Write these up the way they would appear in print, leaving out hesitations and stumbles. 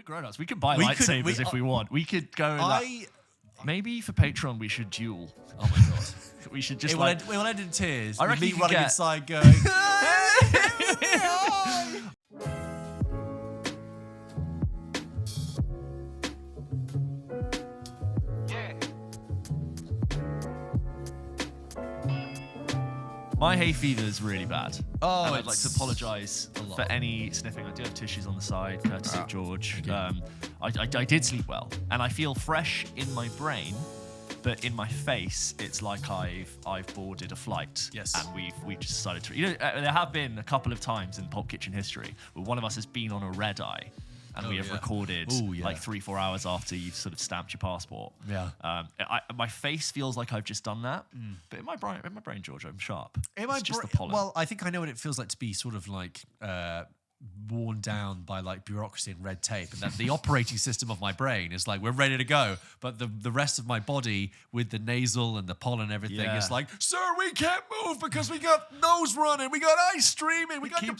grown-ups. We could buy lightsabers if we want. We could go. Maybe for Patreon we should duel. Oh my god. We should just we'll end in tears. I reckon me you could running get- inside going. My hay fever is really bad. Oh, and I'd like to apologise for any sniffing. I do have tissues on the side, courtesy of George. I did sleep well, and I feel fresh in my brain, but in my face, it's like I've boarded a flight. Yes. And we just decided to. There have been a couple of times in Pulp Kitchen history where one of us has been on a red eye. And we have recorded like 3-4 hours after you've sort of stamped your passport. Yeah. My face feels like I've just done that, but in my brain, George, I'm sharp. It's just the pollen. Well, I think I know what it feels like to be sort of like worn down by like bureaucracy and red tape, and that the operating system of my brain is like, we're ready to go, but the rest of my body with the nasal and the pollen and everything is like, sir, we can't move because we got nose running, we got eyes streaming, we got the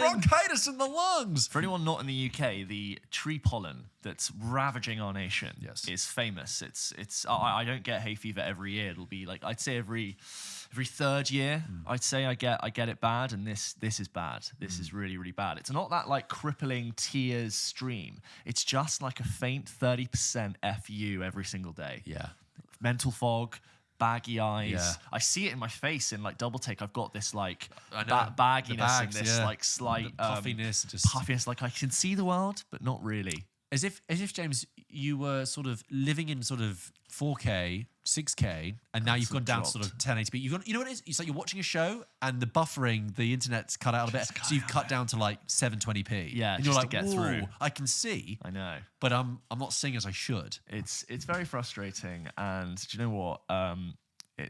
bronchitis in the lungs. For anyone not in the UK, the tree pollen that's ravaging our nation is famous. It's I don't get hay fever every year. It'll be like, I'd say every third year, I'd say I get it bad, and this is bad. This is really, really bad. It's not that like crippling tears stream. It's just like a faint 30% FU every single day. Yeah. Mental fog, baggy eyes. Yeah. I see it in my face in like double take. I've got this like bagginess and this like slight puffiness. Like I can see the world, but not really. As if James, you were sort of living in sort of 4K, 6K, and now you've gone down to sort of 1080p. You know what it is? It's like you're watching a show and the buffering, the internet's cut out a bit, so you've cut down to like 720p. Yeah, and just you're like, to get through. I can see. I know, but I'm not seeing as I should. It's very frustrating, and do you know what?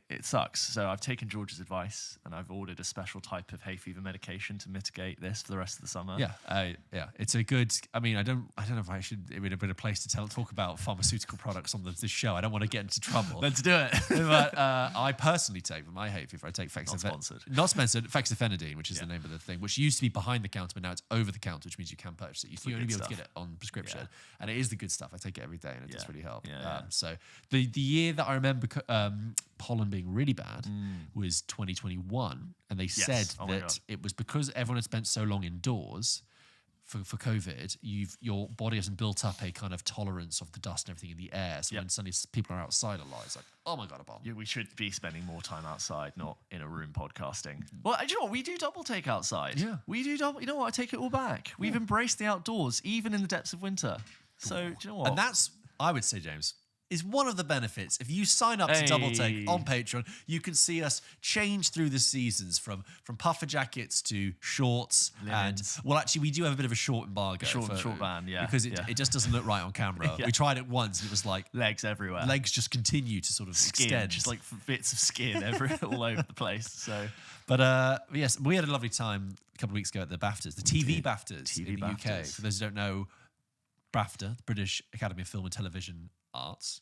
It sucks. So I've taken George's advice and I've ordered a special type of hay fever medication to mitigate this for the rest of the summer. Yeah, it's a good. I mean, I don't know if I should. It would have been a place to talk about pharmaceutical products on this show. I don't want to get into trouble. Let's do it. But I personally take, for my hay fever, I take not sponsored, fexofenadine, which is the name of the thing, which used to be behind the counter, but now it's over the counter, which means you can purchase it. You only be able to get it on prescription, and it is the good stuff. I take it every day, and it does really help. So the year that I remember pollen being really bad was 2021, and they said that it was because everyone had spent so long indoors for COVID, your body hasn't built up a kind of tolerance of the dust and everything in the air. So when suddenly people are outside a lot, it's like, oh my god, a bomb. Yeah, we should be spending more time outside, not in a room podcasting. Well, do you know what? We do double take outside. Yeah, we do double. You know what? I take it all back. We've embraced the outdoors, even in the depths of winter. So do you know what? And that's, I would say, James, is one of the benefits. If you sign up to Double Take on Patreon, you can see us change through the seasons from puffer jackets to shorts. Linens. And well, actually, we do have a bit of a short embargo. Short ban, because it just doesn't look right on camera. We tried it once, and it was like legs everywhere. Legs just continue to sort of extend, just like bits of skin all over the place. So, but yes, we had a lovely time a couple of weeks ago at the BAFTAs, the TV BAFTAs in the BAFTAs. UK. For those who don't know, BAFTA, the British Academy of Film and Television Arts.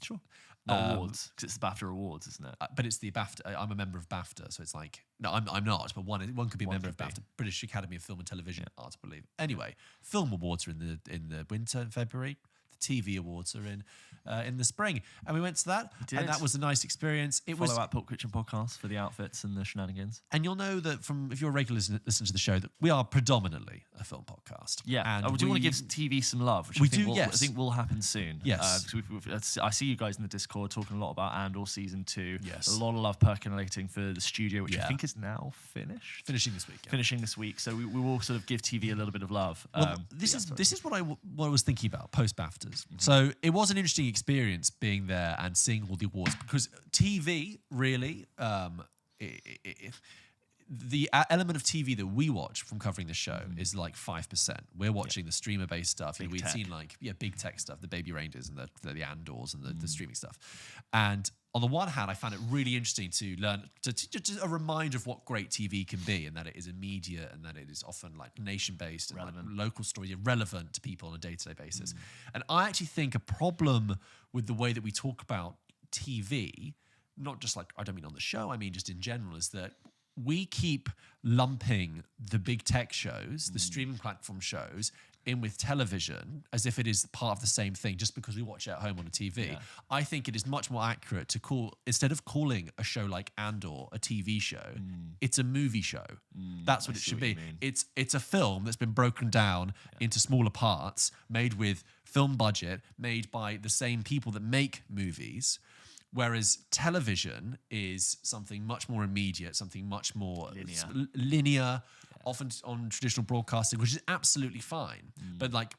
Sure. Not awards, because it's the BAFTA Awards, isn't it? But it's the BAFTA. I'm a member of BAFTA, so it's like, no, I'm not, but one could be a member of BAFTA, British Academy of Film and Television Arts, I believe. Anyway, film awards are in the winter in February. The TV awards are in the spring, and we went to that, and that was a nice experience. Follow our Pulp Kitchen podcast for the outfits and the shenanigans. And you'll know that if you're a regular listener to the show, that we are predominantly a film podcast. Yeah, and we do want to give TV some love, which I think will happen soon. Yes, I see you guys in the Discord talking a lot about Andor season 2. Yes, a lot of love percolating for the studio, which I think is now finished. Finishing this week. Finishing this week, so we will sort of give TV a little bit of love. Well, this is what I was thinking about post BAFTAs. Mm-hmm. So it was an interesting experience being there and seeing all the awards, because TV really, the element of TV that we watch from covering the show is like 5%. We're watching the streamer-based stuff. We'd seen like big tech stuff, the Baby Reindeers and the Andors and the streaming stuff. And on the one hand, I found it really interesting to learn, just a reminder of what great TV can be, and that it is immediate, and that it is often like nation-based and like local stories, relevant to people on a day-to-day basis. And I actually think a problem with the way that we talk about TV, not just like, I don't mean on the show, I mean just in general, is that we keep lumping the big tech shows, the streaming platform shows, in with television as if it is part of the same thing just because we watch it at home on a TV. I think it is much more accurate to call, instead of calling a show like Andor a TV show, it's a movie show. That's what it should be. It's a film that's been broken down into smaller parts, made with film budget, made by the same people that make movies. Whereas television is something much more immediate, something much more linear, often on traditional broadcasting, which is absolutely fine. But like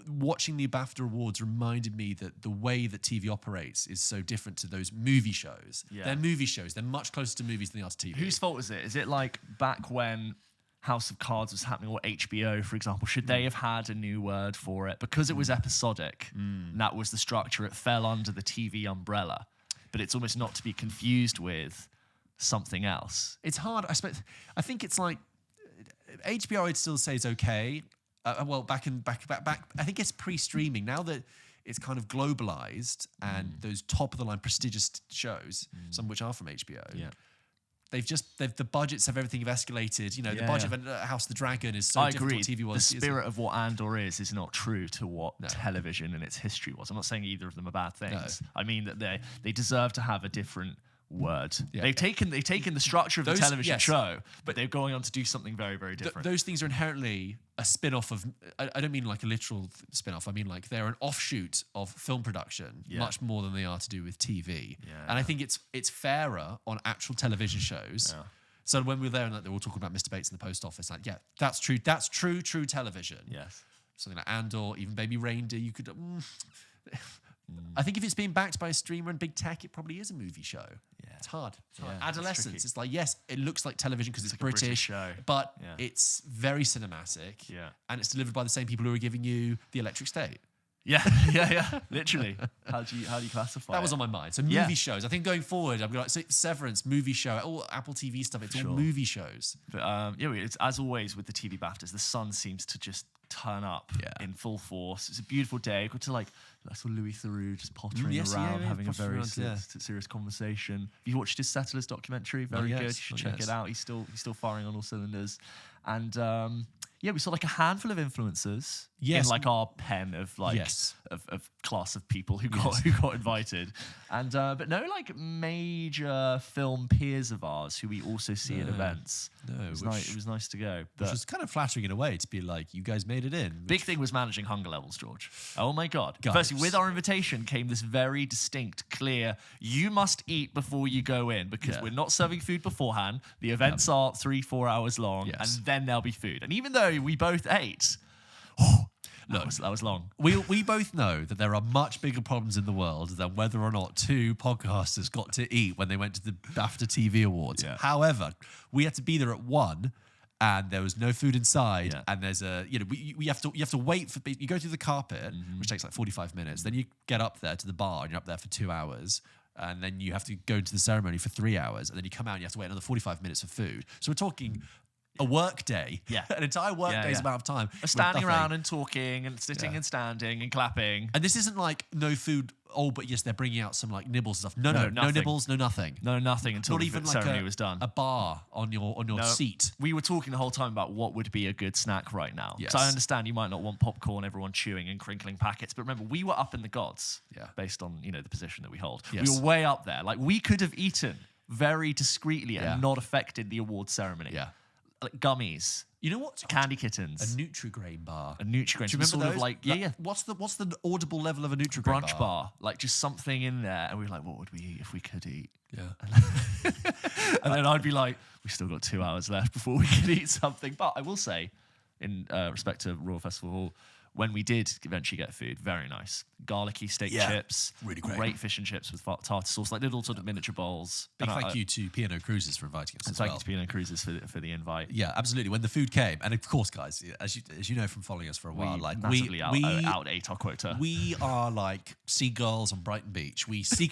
watching the BAFTA Awards reminded me that the way that TV operates is so different to those movie shows. They're movie shows. They're much closer to movies than they are to TV. Whose fault is it? Is it like back when House of Cards was happening, or HBO, for example? Should they have had a new word for it? Because it was episodic, and that was the structure. It fell under the TV umbrella. But it's almost not to be confused with something else. It's hard. I think it's like HBO, I'd still say is okay. Well, back. I think it's pre-streaming. Now that it's kind of globalized and those top of the line prestigious shows, some of which are from HBO. The budgets of everything have escalated. You know, the budget of House of the Dragon is so different to what TV was. The spirit of what Andor is not true to what television and its history was. I'm not saying either of them are bad things. I mean that they deserve to have a different word. They've taken the structure of the television show, but they're going on to do something very, very different. Those things are inherently a spin-off of, I don't mean like a literal spin-off, I mean like they're an offshoot of film production, much more than they are to do with TV. And I think it's fairer on actual television shows. So when we were there and like, they were all talking about Mr. Bates in the post office, like, that's true television. Something like Andor, even Baby Reindeer, you could... I think if it's being backed by a streamer and big tech, it probably is a movie show. It's hard. Adolescence, it's like, yes, it looks like television because it's like British, show. But it's very cinematic. And it's delivered by the same people who are giving you The Electric State. Literally. How do you classify that was on my mind. So movie shows. I think going forward, I'm going to like Severance, movie show, all Apple TV stuff. It's all movie shows. But it's as always with the TV BAFTAs, the sun seems to just turn up in full force. It's a beautiful day. Got to like I saw Louis Theroux just pottering around, having a very serious conversation. Have you watched his Settlers documentary? Very good. You should check it out. He's still firing on all cylinders. And we saw like a handful of influencers in like our pen of like of class of people who got invited, and but no like major film peers of ours who we also see at events. It was nice to go. Which was kind of flattering in a way to be like, you guys made it in. Big thing was managing hunger levels, George. Oh my God. Firstly, with our invitation came this very distinct, clear, you must eat before you go in because we're not serving food beforehand. The events are 3-4 hours long and then there'll be food. And even though we both ate, that was long. We both know that there are much bigger problems in the world than whether or not two podcasters got to eat when they went to the BAFTA TV Awards. However, we had to be there at 1 and there was no food inside and there's you have to wait for, you go through the carpet, which takes like 45 minutes, then you get up there to the bar and you're up there for 2 hours. And then you have to go to the ceremony for 3 hours and then you come out and you have to wait another 45 minutes for food. So we're talking a work day, an entire work day's amount of time. Standing around and talking and sitting and standing and clapping. And this isn't like no food. Oh, but yes, they're bringing out some like nibbles and stuff. No nibbles, no nothing. No, nothing until not even the ceremony was done. A bar on your seat. We were talking the whole time about what would be a good snack right now. So I understand you might not want popcorn, everyone chewing and crinkling packets, but remember, we were up in the gods based on the position that we hold. We were way up there. Like we could have eaten very discreetly and not affected the award ceremony. Like gummies. You know what? Candy kittens. A Nutri-Grain bar. A Nutri-Grain. Do you remember sort those? of like, What's the audible level of a Nutri-Grain brunch bar? Like just something in there. And we were like, what would we eat if we could eat? And then I'd be like, we've still got 2 hours left before we can eat something. But I will say, in respect to Royal Festival Hall, when we did eventually get food, very nice. Garlicky steak chips. Really great fish and chips with tartar sauce, like little sort of miniature bowls. Big thank you to P&O Cruises for inviting us as well. Thank you to P&O Cruises for the invite. Yeah, absolutely. When the food came, and of course, guys, as you know from following us for a while, we out-ate our quota. We are like seagulls on Brighton Beach. We see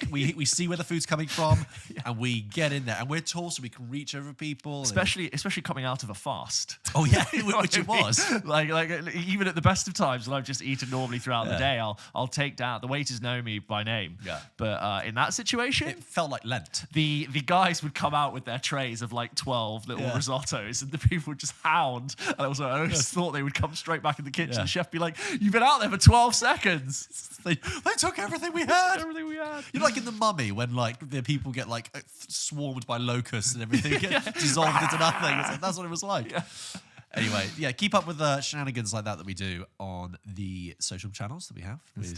where the food's coming from, and we get in there, and we're tall so we can reach over people. Especially coming out of a fast. Oh yeah, which it was. Like even at the best of times, when I've just eaten normally throughout the day, I'll take down. The waiters know me by name. Yeah. But in that situation, it felt like Lent. The guys would come out with their trays of like 12 little risottos, and the people would just hound. And I always thought they would come straight back in the kitchen. The chef would be like, "You've been out there for 12 seconds." They took everything we had. You know, like in The Mummy, when like the people get like swarmed by locusts and everything gets dissolved into nothing. It's like, that's what it was like. Yeah. Anyway, keep up with the shenanigans like that we do on the social channels that we have with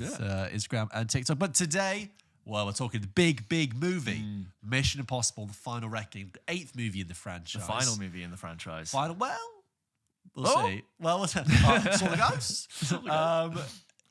Instagram and TikTok. But today, well, we're talking the big movie, Mission Impossible: The Final Reckoning, the 8th movie in the franchise. The final movie in the franchise. We'll see. Well, we'll see. Saw the ghost.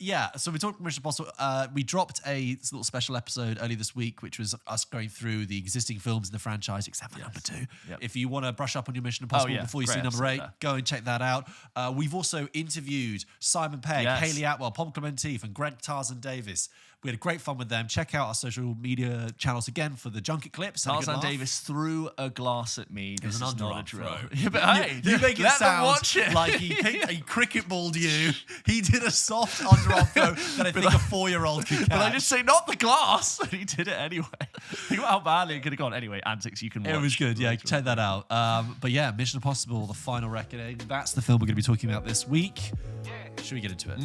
Yeah, so we talked Mission Impossible. We dropped a little special episode earlier this week, which was us going through the existing films in the franchise, except for number 2. Yep. If you want to brush up on your Mission Impossible before you see number 8, go and check that out. We've also interviewed Simon Pegg, Hayley Atwell, Pom Clementif, and Greg Tarzan Davis. We had great fun with them. Check out our social media channels again for the junket clips. Tarzan Davis threw a glass at me. This is not a drill. Yeah, but hey, you make it sound like he cricket balled you. He did a soft underarm throw that I think a 4-year-old could catch. But I just say, not the glass. And he did it anyway. Think about how badly it could have gone. Anyway, antics you can watch. It was good. Yeah, check that out. But yeah, Mission Impossible: The Final Reckoning. That's the film we're going to be talking about this week. Should we get into it?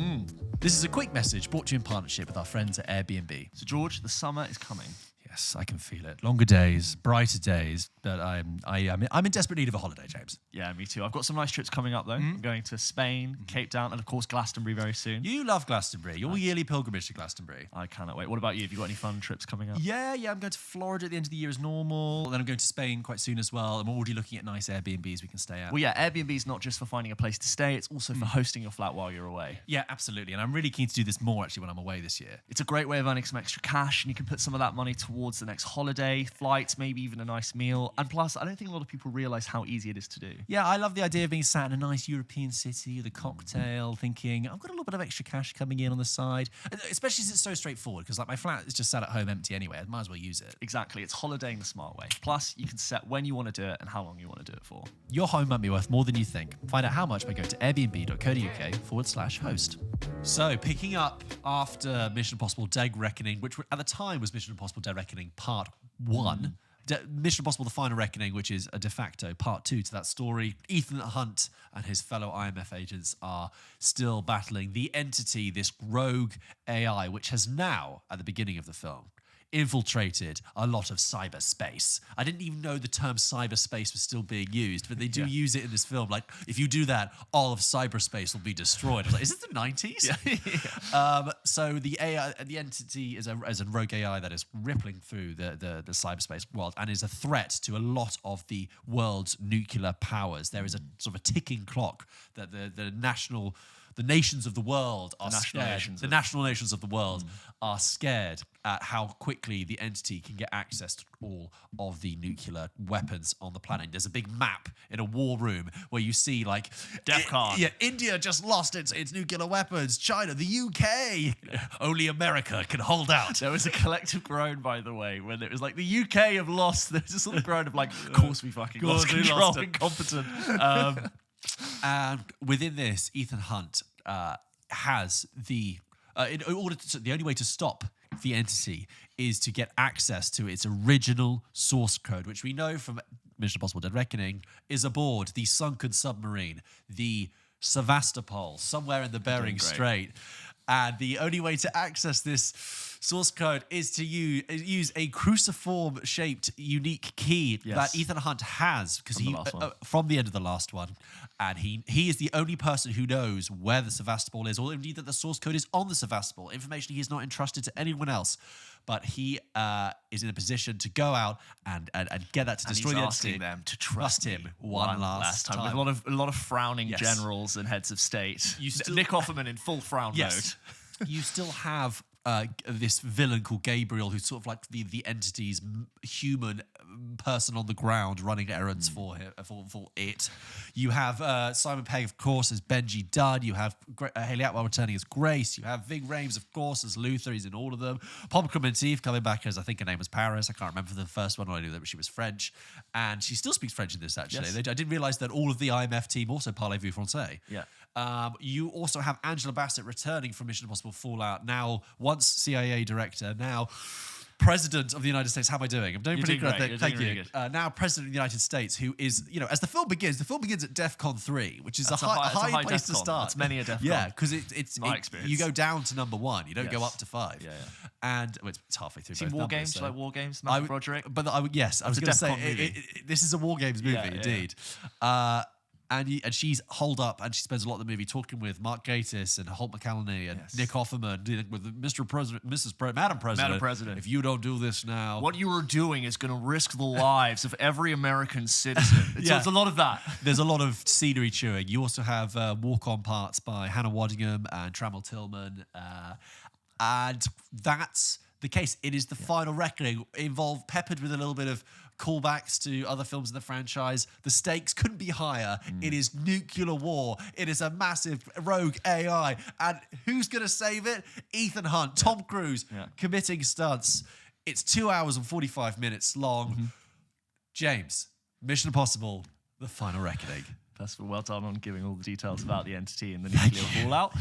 This is a quick message brought to you in partnership with our friends at Airbnb. So, George, the summer is coming. Yes, I can feel it. Longer days, brighter days, but I'm in desperate need of a holiday, James. Yeah, me too. I've got some nice trips coming up, though. I'm going to Spain, Cape Town, and, of course, Glastonbury very soon. You love Glastonbury. Your yearly pilgrimage to Glastonbury. I cannot wait. What about you? Have you got any fun trips coming up? Yeah, I'm going to Florida at the end of the year as normal. Then I'm going to Spain quite soon as well. I'm already looking at nice Airbnbs we can stay at. Well, yeah, Airbnb is not just for finding a place to stay. It's also for hosting your flat while you're away. Yeah, absolutely. And I'm really keen to do this more, actually, when I'm away this year. It's a great way of earning some extra cash, and you can put some of that money towards the next holiday, flights, maybe even a nice meal. And plus, I don't think a lot of people realize how easy it is to do. Yeah, I love the idea of being sat in a nice European city with a cocktail, thinking, I've got a little bit of extra cash coming in on the side. Especially as it's so straightforward, because like my flat is just sat at home empty anyway. I might as well use it. Exactly. It's holidaying the smart way. Plus, you can set when you want to do it and how long you want to do it for. Your home might be worth more than you think. Find out how much by going to airbnb.co.uk/host. So, picking up after Mission Impossible: Dead Reckoning, which at the time was Mission Impossible: Dead Reckoning Part 1. Mission Impossible: The Final Reckoning, which is a de facto part 2 to that story. Ethan Hunt and his fellow IMF agents are still battling the entity, this rogue AI, which has now, at the beginning of the film, infiltrated a lot of cyberspace. I didn't even know the term cyberspace was still being used, but they do use it in this film. Like, if you do that, all of cyberspace will be destroyed. I was like, is it the 90s? So the AI, the entity is a rogue AI that is rippling through the cyberspace world and is a threat to a lot of the world's nuclear powers. There is a sort of a ticking clock that the nations of the world are scared. The national nations of the world are scared at how quickly the entity can get access to all of the nuclear weapons on the planet. There's a big map in a war room where you see like DEFCON. India just lost its nuclear weapons. China, the UK, only America can hold out. There was a collective groan, by the way, when it was like the UK have lost. There was a sort of groan of like, of course we fucking lost control, incompetent. And within this, Ethan Hunt has the only way to stop the entity is to get access to its original source code, which we know from Mission Impossible: Dead Reckoning is aboard the sunken submarine, the Sevastopol, somewhere in the Bering Strait. And the only way to access this source code is to use a cruciform-shaped unique key that Ethan Hunt has, because from the end of the last one, and he is the only person who knows where the Sevastopol is, or indeed that the source code is on the Sevastopol. Information he has not entrusted to anyone else, but he is in a position to go out and get that to destroy the entity. Asking them to trust him one last time. With a lot of frowning generals and heads of state. Nick Offerman in full frown mode. You still have this villain called Gabriel, who's sort of like the entity's human person on the ground running errands for it. You have Simon Pegg, of course, as Benji Dunn. You have Hayley Atwell returning as Grace. You have Ving Rhames, of course, as Luther. He's in all of them. Pom Clementif coming back as, I think her name was Paris. I can't remember for the first one. I knew that she was French. And she still speaks French in this, actually. Yes. I didn't realise that all of the IMF team also parlez-vous français. Yeah. You also have Angela Bassett returning from Mission Impossible Fallout. Now, once CIA director, now President of the United States. How am I doing? I'm doing pretty good, I think. Thank you. Now President of the United States, who is, as the film begins at DEFCON 3, which is a high place to start. That's many a DEFCON. Yeah, because it's my experience. You go down to number 1. You don't go up to 5. Yeah. And it's halfway through. Seen both War numbers, Games, so. like War Games, Matthew Broderick. But I was going to say, this is a War Games movie, indeed. And she's holed up, and she spends a lot of the movie talking with Mark Gatiss and Holt McCallany and Nick Offerman, dealing with Mr. President, Madam President. If you don't do this now, what you are doing is going to risk the lives of every American citizen. It's a lot of that. There's a lot of scenery chewing. You also have walk-on parts by Hannah Waddingham and Trammell Tillman, and that's the case. It is the final reckoning, peppered with a little bit of callbacks to other films in the franchise. The stakes couldn't be higher. It is nuclear war. It is a massive rogue AI. And who's going to save it? Ethan Hunt, Tom Cruise, committing stunts. It's 2 hours and 45 minutes long. James, Mission Impossible, The Final Reckoning. First of all, well done on giving all the details about the entity and the nuclear fallout.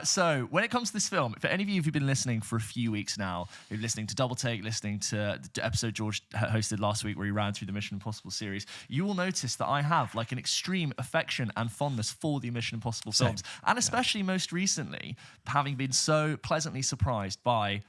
So when it comes to this film, for any of you who've been listening for a few weeks now, who've been listening to Double Take, listening to the episode George hosted last week where he ran through the Mission Impossible series, you will notice that I have like an extreme affection and fondness for the Mission Impossible films. And especially most recently, having been so pleasantly surprised by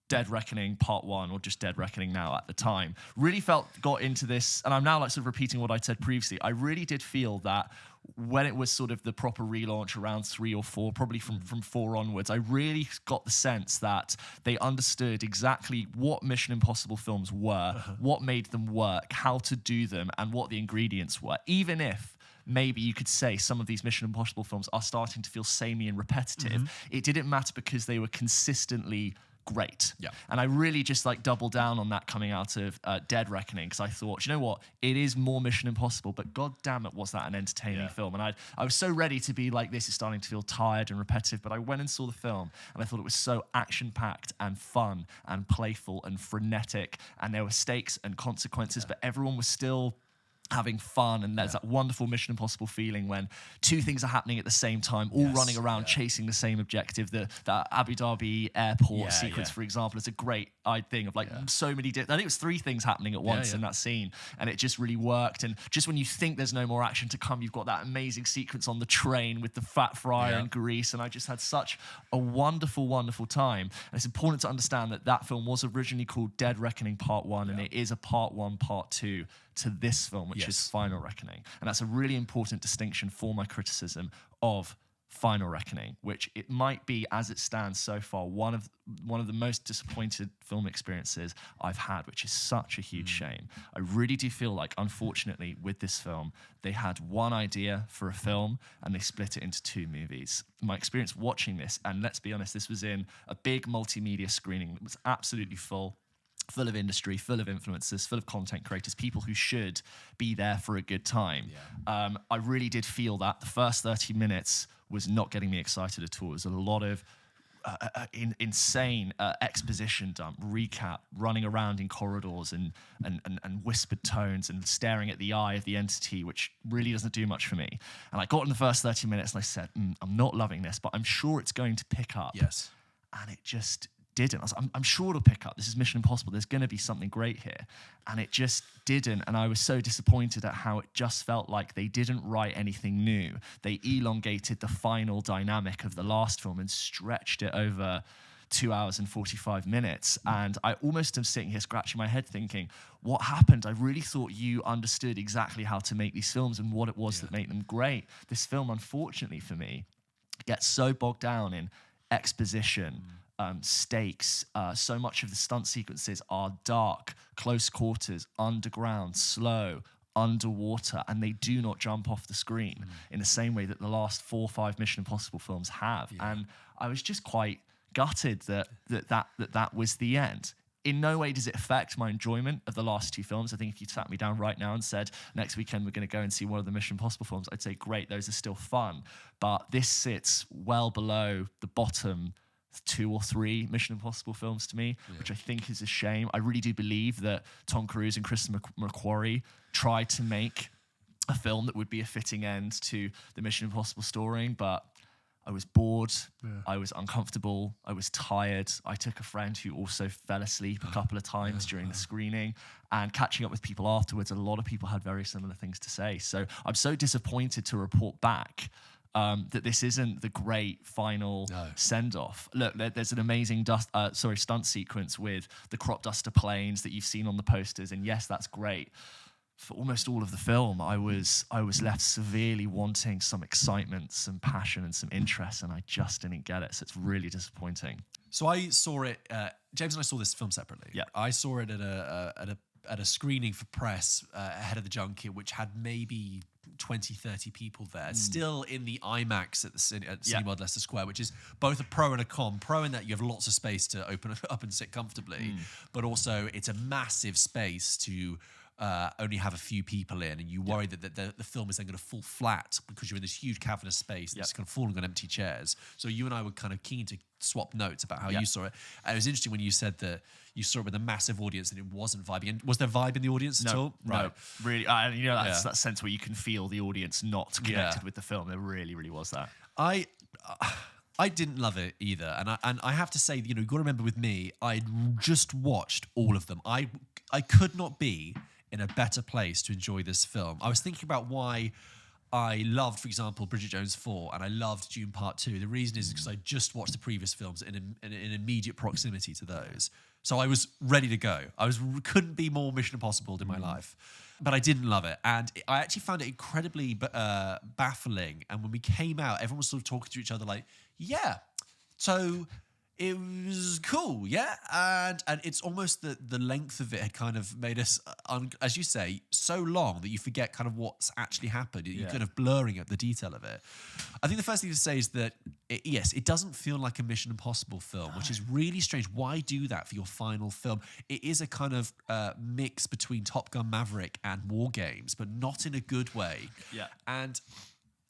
Dead Reckoning Part 1, or just Dead Reckoning now at the time, really got into this, and I'm now like sort of repeating what I said previously. I really did feel that when it was sort of the proper relaunch around 3 or 4, probably from 4 onwards, I really got the sense that they understood exactly what Mission Impossible films were, what made them work, how to do them, and what the ingredients were. Even if maybe you could say some of these Mission Impossible films are starting to feel samey and repetitive, it didn't matter because they were consistently great. And I really just like doubled down on that coming out of Dead Reckoning, because I thought, you know what, it is more Mission Impossible, but god damn it, was that an entertaining film. And I was so ready to be like, this is starting to feel tired and repetitive, but I went and saw the film and I thought it was so action-packed and fun and playful and frenetic, and there were stakes and consequences, but everyone was still having fun, and there's that wonderful Mission Impossible feeling when 2 things are happening at the same time, all running around chasing the same objective. The Abu Dhabi airport sequence, for example, is a great thing of like so many. I think it was 3 things happening at once in that scene, and it just really worked. And just when you think there's no more action to come, you've got that amazing sequence on the train with the fat fryer and grease, and I just had such a wonderful, wonderful time. And it's important to understand that that film was originally called Dead Reckoning Part 1, and it is a Part 1, Part 2 to this film, which is Final Reckoning. And that's a really important distinction for my criticism of Final Reckoning, which it might be, as it stands so far, one of the most disappointed film experiences I've had, which is such a huge shame. I really do feel like, unfortunately, with this film, they had one idea for a film and they split it into 2 movies. My experience watching this, and let's be honest, this was in a big multimedia screening that was absolutely full of industry, full of influencers, full of content creators, people who should be there for a good time. I really did feel that the first 30 minutes was not getting me excited at all. It was a lot of insane exposition dump, recap, running around in corridors and whispered tones and staring at the eye of the entity, which really doesn't do much for me. And I got in the first 30 minutes and I said, I'm not loving this, but I'm sure it's going to pick up. And it just didn't. I'm sure it'll pick up. This is Mission Impossible. There's going to be something great here. And it just didn't. And I was so disappointed at how it just felt like they didn't write anything new. They elongated the final dynamic of the last film and stretched it over 2 hours and 45 minutes. And I almost am sitting here scratching my head thinking, what happened? I really thought you understood exactly how to make these films and what it was that made them great. This film, unfortunately for me, gets so bogged down in exposition, stakes. So much of the stunt sequences are dark, close quarters, underground, slow, underwater, and they do not jump off the screen in the same way that the last 4 or 5 Mission Impossible films have. And I was just quite gutted that was the end. In no way does it affect my enjoyment of the last 2 films. I think if you sat me down right now and said, next weekend we're going to go and see one of the Mission Impossible films, I'd say, great, those are still fun. But this sits well below the bottom 2 or 3 Mission Impossible films to me, which I think is a shame. I really do believe that Tom Cruise and Kristen McQuarrie tried to make a film that would be a fitting end to the Mission Impossible story, but I was bored, I was uncomfortable, I was tired. I took a friend who also fell asleep a couple of times during the screening, and catching up with people afterwards, a lot of people had very similar things to say. So I'm so disappointed to report back that this isn't the great final send-off. Look, there's an amazing stunt sequence with the crop duster planes that you've seen on the posters, and yes, that's great. For almost all of the film, I was left severely wanting some excitement, some passion, and some interest, and I just didn't get it. So it's really disappointing. So I saw it. James and I saw this film separately. Yeah, I saw it at a screening for press ahead of the junket, which had maybe 20, 30 people there, still in the IMAX at Cineworld Leicester Square, which is both a pro and a con. Pro in that you have lots of space to open up and sit comfortably, but also it's a massive space to only have a few people in, and you worry that the film is then going to fall flat because you're in this huge cavernous space that's kind of falling on empty chairs. So you and I were kind of keen to swap notes about how you saw it. And it was interesting when you said that you saw it with a massive audience and it wasn't vibing. And was there vibe in the audience at all? No, really. That's that sense where you can feel the audience not connected with the film. There really, really was that. I didn't love it either, and I have to say, you've got to remember with me, I'd just watched all of them. I could not be in a better place to enjoy this film. I was thinking about why I loved, for example, Bridget Jones 4, and I loved Dune Part 2. The reason is because I just watched the previous films in immediate proximity to those. So I was ready to go. Couldn't be more Mission Impossible in my life. But I didn't love it. And I actually found it incredibly baffling. And when we came out, everyone was sort of talking to each other like, yeah, so it was cool, yeah? And it's almost the length of it had kind of made us, as you say, so long that you forget kind of what's actually happened. You're kind of blurring at the detail of it. I think the first thing to say is that, it doesn't feel like a Mission Impossible film, which is really strange. Why do that for your final film? It is a kind of mix between Top Gun Maverick and War Games, but not in a good way. Yeah. And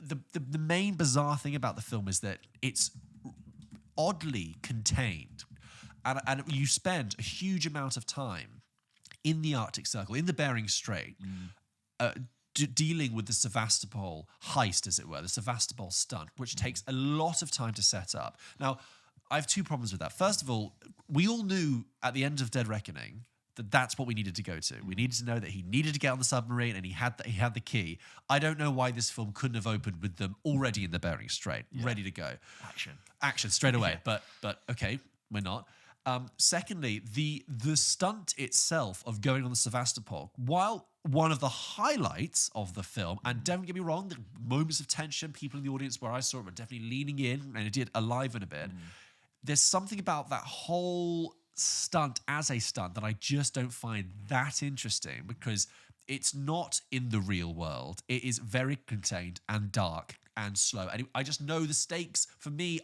the main bizarre thing about the film is that it's oddly contained, and you spend a huge amount of time in the Arctic Circle, in the Bering Strait, dealing with the Sevastopol heist, as it were, the Sevastopol stunt, which takes a lot of time to set up. Now, I have two problems with that. First of all, we all knew at the end of Dead Reckoning that that's what we needed to go to. We needed to know that he needed to get on the submarine, and he had the key. I don't know why this film couldn't have opened with them already in the Bering Strait, ready to go. Action straight away. But okay, we're not. Secondly, the stunt itself of going on the Sevastopol, while one of the highlights of the film, and don't get me wrong, the moments of tension, people in the audience where I saw it were definitely leaning in, and it did aliven a bit. There's something about that whole stunt as a stunt that I just don't find that interesting, because it's not in the real world. It is very contained and dark and slow. And I just know the stakes for me.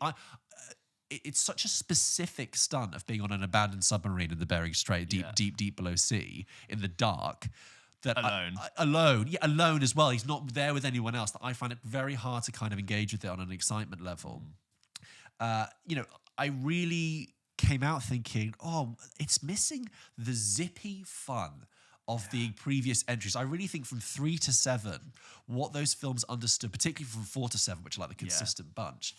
It's such a specific stunt of being on an abandoned submarine in the Bering Strait, deep below sea, in the dark. That alone as well. He's not there with anyone else. That I find it very hard to kind of engage with it on an excitement level. I really came out thinking, it's missing the zippy fun of the previous entries. I really think from 3 to 7, what those films understood, particularly from 4 to 7, which are like the consistent bunch,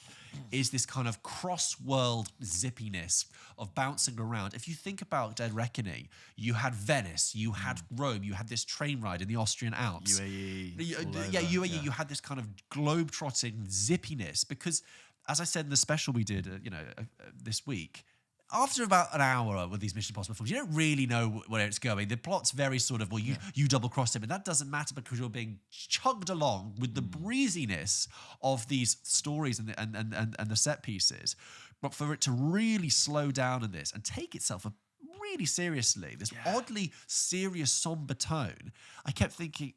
is this kind of cross-world zippiness of bouncing around. If you think about Dead Reckoning, you had Venice, you had Rome, you had this train ride in the Austrian Alps. UAE. UAE. You had this kind of globe-trotting zippiness, because, as I said in the special we did, this week, after about an hour with these Mission Impossible films, you don't really know where it's going. The plot's very sort of, you double-crossed him, and that doesn't matter because you're being chugged along with the breeziness of these stories and the set pieces. But for it to really slow down in this and take itself really seriously, this oddly serious, somber tone, I kept thinking,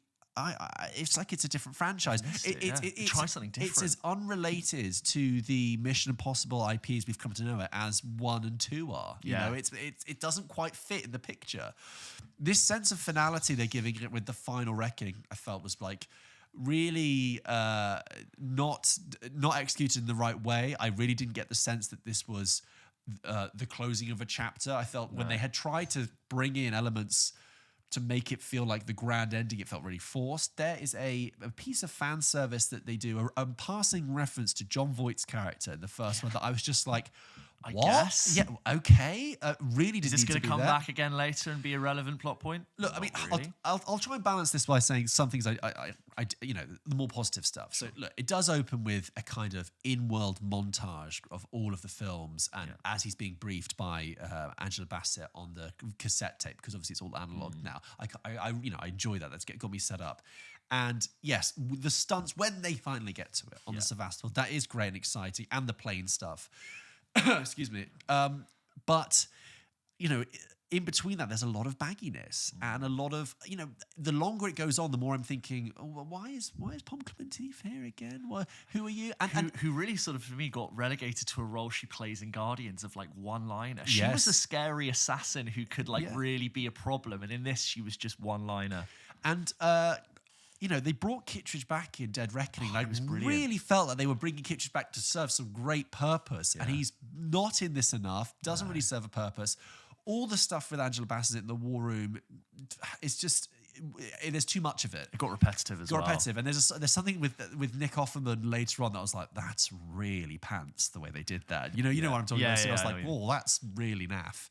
it's like it's a different franchise. Try something different. It's as unrelated to the Mission Impossible IPs we've come to know it as 1 and 2 are. It doesn't quite fit in the picture. This sense of finality they're giving it with the final reckoning, I felt, was like really not executed in the right way. I really didn't get the sense that this was the closing of a chapter. I felt when they had tried to bring in elements to make it feel like the grand ending. It felt really forced. There is a piece of fan service that they do, a passing reference to Jon Voight's character in the first one that I was just like, what? I guess. Yeah, okay. Really, is this going to come back again later and be a relevant plot point? Look, I mean, really. I'll try and balance this by saying some things I the more positive stuff. So look, it does open with a kind of in-world montage of all of the films, and as he's being briefed by Angela Bassett on the cassette tape, because obviously it's all analog now. I enjoy that. That's got me set up. And yes, the stunts when they finally get to it on the Sevastopol, that is great and exciting, and the plane stuff. Excuse me. But, in between that, there's a lot of bagginess and a lot of, the longer it goes on, the more I'm thinking, oh, well, why is Pom Klementieff here again? Who are you? And who really sort of, for me, got relegated to a role she plays in Guardians of like one-liner. She was a scary assassin who could really be a problem. And in this, she was just one-liner. And, they brought Kittredge back in Dead Reckoning. I really felt that they were bringing Kittredge back to serve some great purpose. Yeah. And he's not in this enough, doesn't really serve a purpose. All the stuff with Angela Bassett in the war room, it's just, there's too much of it. It got repetitive as well. And there's something with Nick Offerman later on that I was like, that's really pants the way they did that. You know what I'm talking about? So I was like, oh, that's really naff.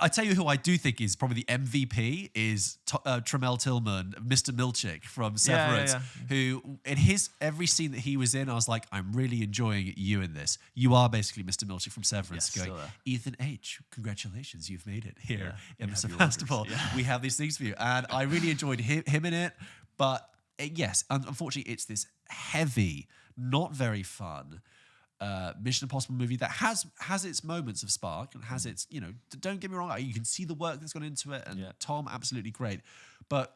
I tell you who I do think is probably the MVP is Tremel Tillman, Mr. Milchick from Severance, who in every scene that he was in, I was like, I'm really enjoying you in this. You are basically Mr. Milchick from Severance going, Ethan H., congratulations, you've made it here in the Sevastopol. We have these things for you. And I really enjoyed him in it. But yes, unfortunately, it's this heavy, not very fun Mission Impossible movie that has its moments of spark and has its, don't get me wrong, you can see the work that's gone into it, and Tom, absolutely great. But,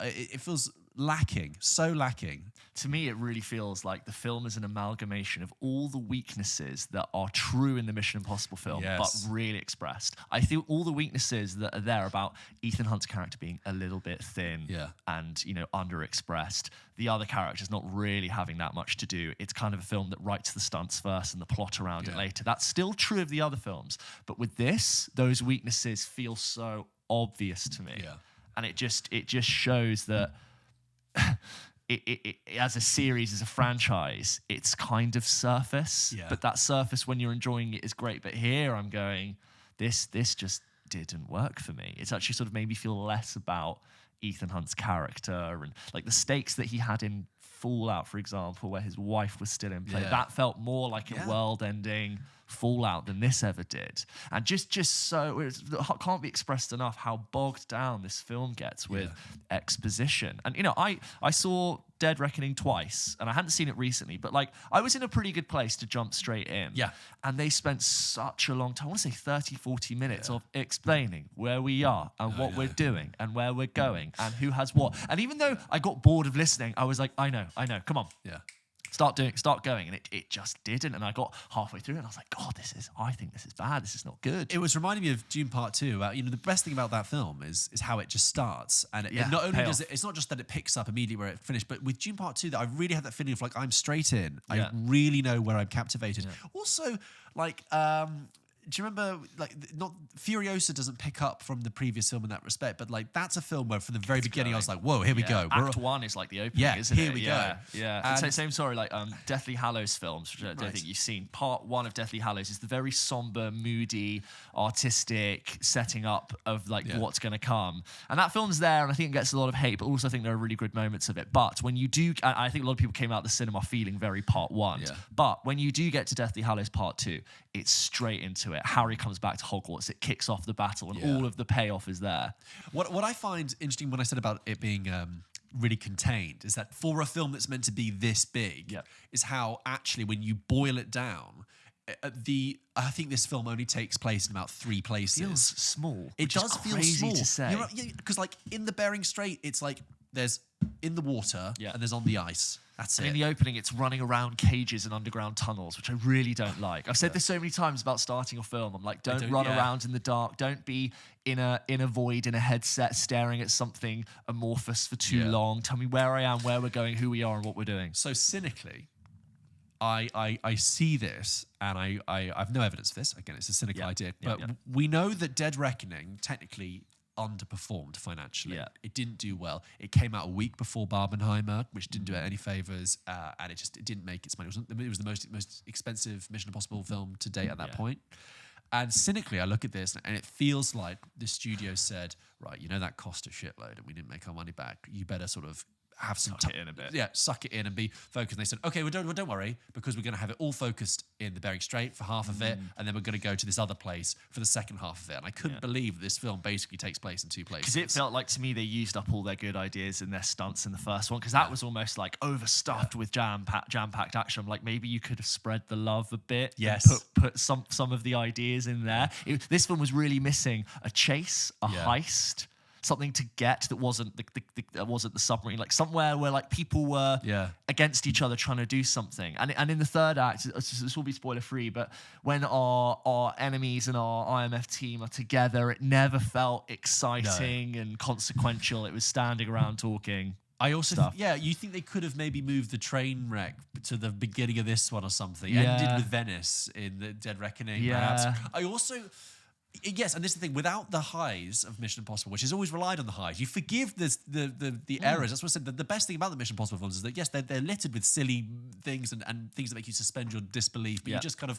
it feels lacking, so lacking. To me, it really feels like the film is an amalgamation of all the weaknesses that are true in the Mission Impossible film, but really expressed. I think all the weaknesses that are there about Ethan Hunt's character being a little bit thin and, underexpressed. The other characters not really having that much to do. It's kind of a film that writes the stunts first and the plot around it later. That's still true of the other films. But with this, those weaknesses feel so obvious to me. Yeah. And it just shows that it as a series, as a franchise, it's kind of surface. Yeah. But that surface, when you're enjoying it, is great. But here I'm going, this just didn't work for me. It's actually sort of made me feel less about Ethan Hunt's character and like the stakes that he had in Fallout, for example, where his wife was still in play. That felt more like a world-ending Fallout than this ever did. And just so it can't be expressed enough how bogged down this film gets with exposition. And I saw Dead Reckoning twice, and I hadn't seen it recently, but like I was in a pretty good place to jump straight in. Yeah. And they spent such a long time, I want to say 30, 40 minutes of explaining where we are and what we're doing and where we're going and who has what. And even though I got bored of listening, I was like, I know, come on. Yeah. Start going, and it just didn't. And I got halfway through, and I was like, God, I think this is bad. This is not good. It was reminding me of Dune Part 2. About the best thing about that film is how it just starts, and it not only does it's not just that it picks up immediately where it finished, but with Dune Part 2, that I really had that feeling of like I'm straight in. I really know where I'm captivated. Also, like. Do you remember, like, not Furiosa doesn't pick up from the previous film in that respect, but like that's a film where from the very beginning I was like, whoa, here we go. Act 1 is like the opening, isn't it? Here we go. Yeah. And same story, like Deathly Hallows films, which I don't think you've seen. Part 1 of Deathly Hallows is the very somber, moody, artistic setting up of like what's going to come. And that film's there, and I think it gets a lot of hate, but also I think there are really good moments of it. But when you do, I think a lot of people came out of the cinema feeling very Part 1. Yeah. But when you do get to Deathly Hallows Part 2, it's straight into it. Harry comes back to Hogwarts. It kicks off the battle, and all of the payoff is there. What I find interesting when I said about it being really contained is that for a film that's meant to be this big, is how actually when you boil it down, I think this film only takes place in about 3 places. It feels small. It does feel crazy small to say. Because like in the Bering Strait, it's like there's in the water and there's on the ice. That's it. In the opening, it's running around cages and underground tunnels, which I really don't like. I've said this so many times about starting a film. I'm like, don't run around in the dark. Don't be in a void, in a headset, staring at something amorphous for too long. Tell me where I am, where we're going, who we are, and what we're doing. So cynically, I see this, and I've no evidence of this. Again, it's a cynical idea. But we know that Dead Reckoning, technically, underperformed financially. Yeah. It didn't do well. It came out a week before Barbenheimer, which didn't do it any favors, and it didn't make its money. It was the most expensive Mission Impossible film to date at that point. And cynically, I look at this, and it feels like the studio said, right, you know that cost a shitload, and we didn't make our money back. You better sort of have some Suck it in a bit. Yeah, suck it in and be focused. And they said, okay, well, don't worry, because we're going to have it all focused in the Bering Strait for half of it, and then we're going to go to this other place for the second half of it. And I couldn't believe this film basically takes place in two places. Because it felt like, to me, they used up all their good ideas and their stunts in the first one, because that was almost like overstuffed with jam-packed action. Like, maybe you could have spread the love a bit. Yes. And put some of the ideas in there. This film was really missing a chase, a heist, something to get that wasn't the submarine, like somewhere where like people were against each other trying to do something. And in the third act, this will be spoiler free, but when our enemies and our IMF team are together, it never felt exciting and consequential. It was standing around talking. I also, you think they could have maybe moved the train wreck to the beginning of this one or something. Ended with Venice in the Dead Reckoning, perhaps. I also... Yes, and this is the thing, without the highs of Mission Impossible, which has always relied on the highs, you forgive the errors. That's what I said. The best thing about the Mission Impossible films is that, yes, they're littered with silly things and things that make you suspend your disbelief, but you just kind of,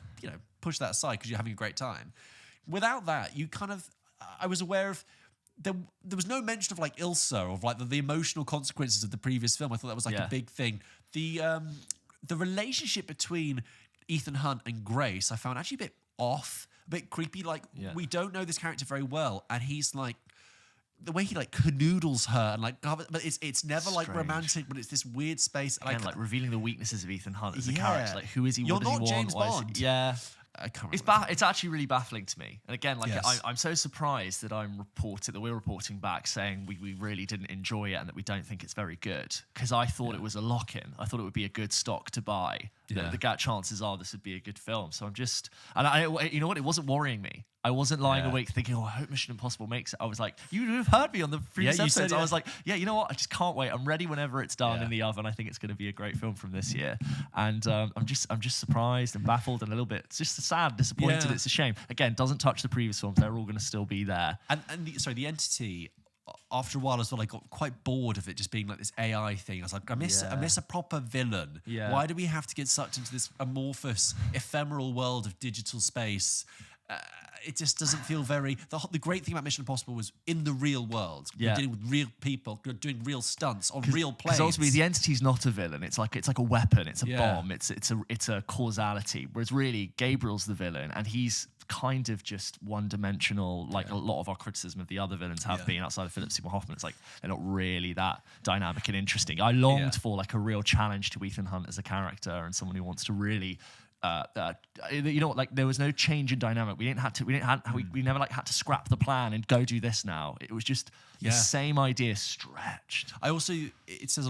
push that aside because you're having a great time. Without that, you kind of... I was aware of... There was no mention of like Ilsa or of like the emotional consequences of the previous film. I thought that was like a big thing. The relationship between Ethan Hunt and Grace, I found actually a bit off. A bit creepy, like we don't know this character very well, and he's like the way he like canoodles her and like, but it's never like romantic, but it's this weird space. Again, like revealing the weaknesses of Ethan Hunt as a character. Like, who is he? You're what does not he want? James Bond. I can't it's actually really baffling to me. And again, like I'm so surprised that we're reporting back saying we really didn't enjoy it and that we don't think it's very good, because I thought it was a lock-in. I thought it would be a good stock to buy. The chances are this would be a good film. So I'm just, and you know what? It wasn't worrying me. I wasn't lying awake thinking, I hope Mission Impossible makes it. I was like, you've heard me on the previous episodes. I was like, you know what? I just can't wait. I'm ready whenever it's done in the oven. I think it's going to be a great film from this year. And I'm just surprised and baffled and a little bit. It's just sad, disappointed. It's a shame. Again, doesn't touch the previous films. They're all going to still be there. And the Entity, after a while as well, I got quite bored of it just being like this AI thing. I was like, I miss a proper villain. Why do we have to get sucked into this amorphous, ephemeral world of digital space? It just doesn't feel very... The great thing about Mission Impossible was in the real world. You're dealing with real people, you're doing real stunts on real planes. Because ultimately, the Entity's not a villain. It's like a weapon. It's a bomb. It's a causality. Whereas really, Gabriel's the villain, and he's kind of just one-dimensional, like a lot of our criticism of the other villains have been outside of Philip Seymour Hoffman. It's like they're not really that dynamic and interesting. I longed for like a real challenge to Ethan Hunt as a character and someone who wants to really... you know what? Like, there was no change in dynamic. We never like had to scrap the plan and go do this now. It was just the same idea stretched. It says a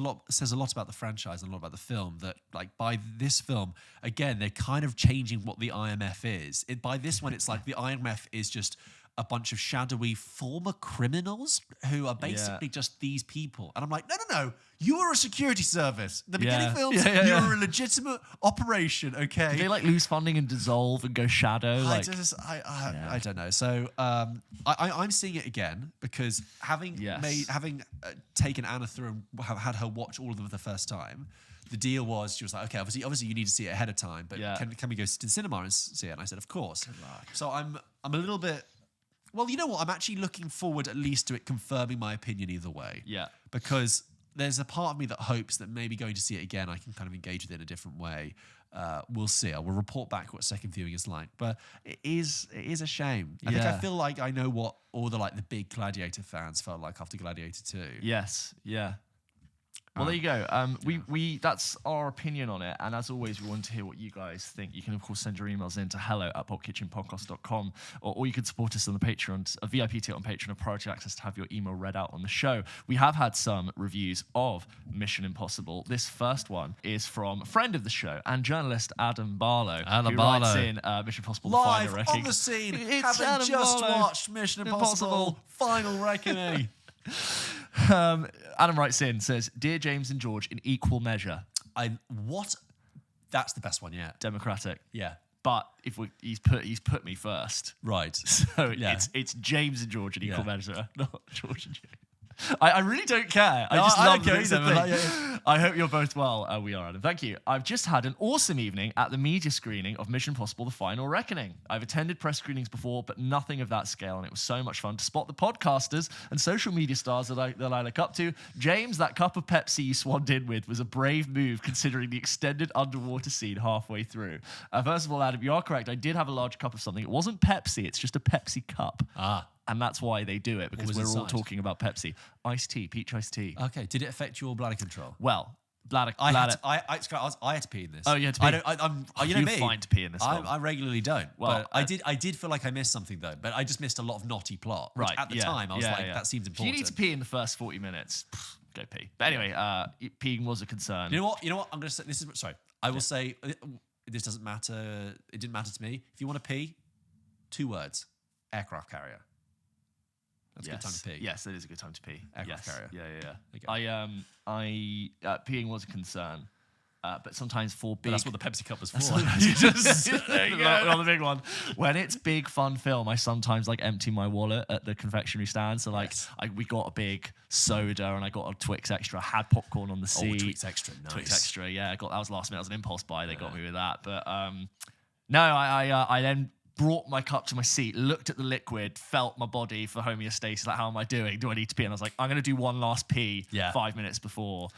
lot about the franchise and a lot about the film that, like, by this film, again, they're kind of changing what the IMF is. By this one, it's like the IMF is just a bunch of shadowy former criminals who are basically just these people. And I'm like, no. You are a security service. The beginning films, you're a legitimate operation, okay? Do they like lose funding and dissolve and go shadow? I don't know. So I'm seeing it again because having taken Anna through and had her watch all of them for the first time, the deal was she was like, okay, obviously you need to see it ahead of time, but can we go to the cinema and see it? And I said, of course. So I'm a little bit... Well, you know what? I'm actually looking forward at least to it confirming my opinion either way. Yeah. Because there's a part of me that hopes that maybe going to see it again, I can kind of engage with it in a different way. We'll see. I will report back what second viewing is like. But it is a shame. I think I feel like I know what all the big Gladiator fans felt like after Gladiator 2. Yes. Yeah. Well, there you go. We that's our opinion on it. And as always, we want to hear what you guys think. You can, of course, send your emails in to hello@pulpkitchenpodcast.com, or you could support us on the Patreon, a VIP tier on Patreon, and priority access to have your email read out on the show. We have had some reviews of Mission Impossible. This first one is from a friend of the show and journalist Adam Barlow. Who writes in Mission Impossible: The Final Reckoning. Live on the scene, It's having Adam just Barlow. watched Mission Impossible: Final Reckoning. Adam writes in, says, "Dear James and George, in equal measure." That's the best one yet. Democratic. Yeah. but he's put me first. Right. So it's James and George in equal measure, not George and James. I really don't care. I just love them. I hope you're both well. We are, Adam. Thank you. I've just had an awesome evening at the media screening of Mission Impossible: The Final Reckoning. I've attended press screenings before, but nothing of that scale, and it was so much fun to spot the podcasters and social media stars that I look up to. James, that cup of Pepsi you swanned in with was a brave move considering the extended underwater scene halfway through. First of all, Adam, you are correct. I did have a large cup of something. It wasn't Pepsi. It's just a Pepsi cup. And that's why they do it, because we're all talking about Pepsi. Iced tea, peach iced tea. Okay. Did it affect your bladder control? Well, bladder. I had to pee in this. Oh, you had to pee. You know me. You're fine to pee in this one. I regularly don't. Well, but I did feel like I missed something though. But I just missed a lot of knotty plot. Right. At the time, I was that seems important. If you need to pee in the first 40 minutes, go pee. But anyway, peeing was a concern. You know what? I'm going to say this is. Sorry, I will say this doesn't matter. It didn't matter to me. If you want to pee, 2 words: aircraft carrier. That's a good time to pee. Yes, it is a good time to pee. Aircraft carrier. Yeah. Okay. Peeing was a concern, but sometimes for big. But that's what the Pepsi cup was for. There you go. On the big one. When it's big fun film, I sometimes empty my wallet at the confectionery stand. So we got a big soda and I got a Twix Extra. I had popcorn on the seat. Twix Extra, nice. Twix Extra, yeah. That was last minute. That was an impulse buy. They got me with that. But no, I then brought my cup to my seat, looked at the liquid, felt my body for homeostasis, how am I doing? Do I need to pee? And I was like, I'm going to do one last pee 5 minutes before.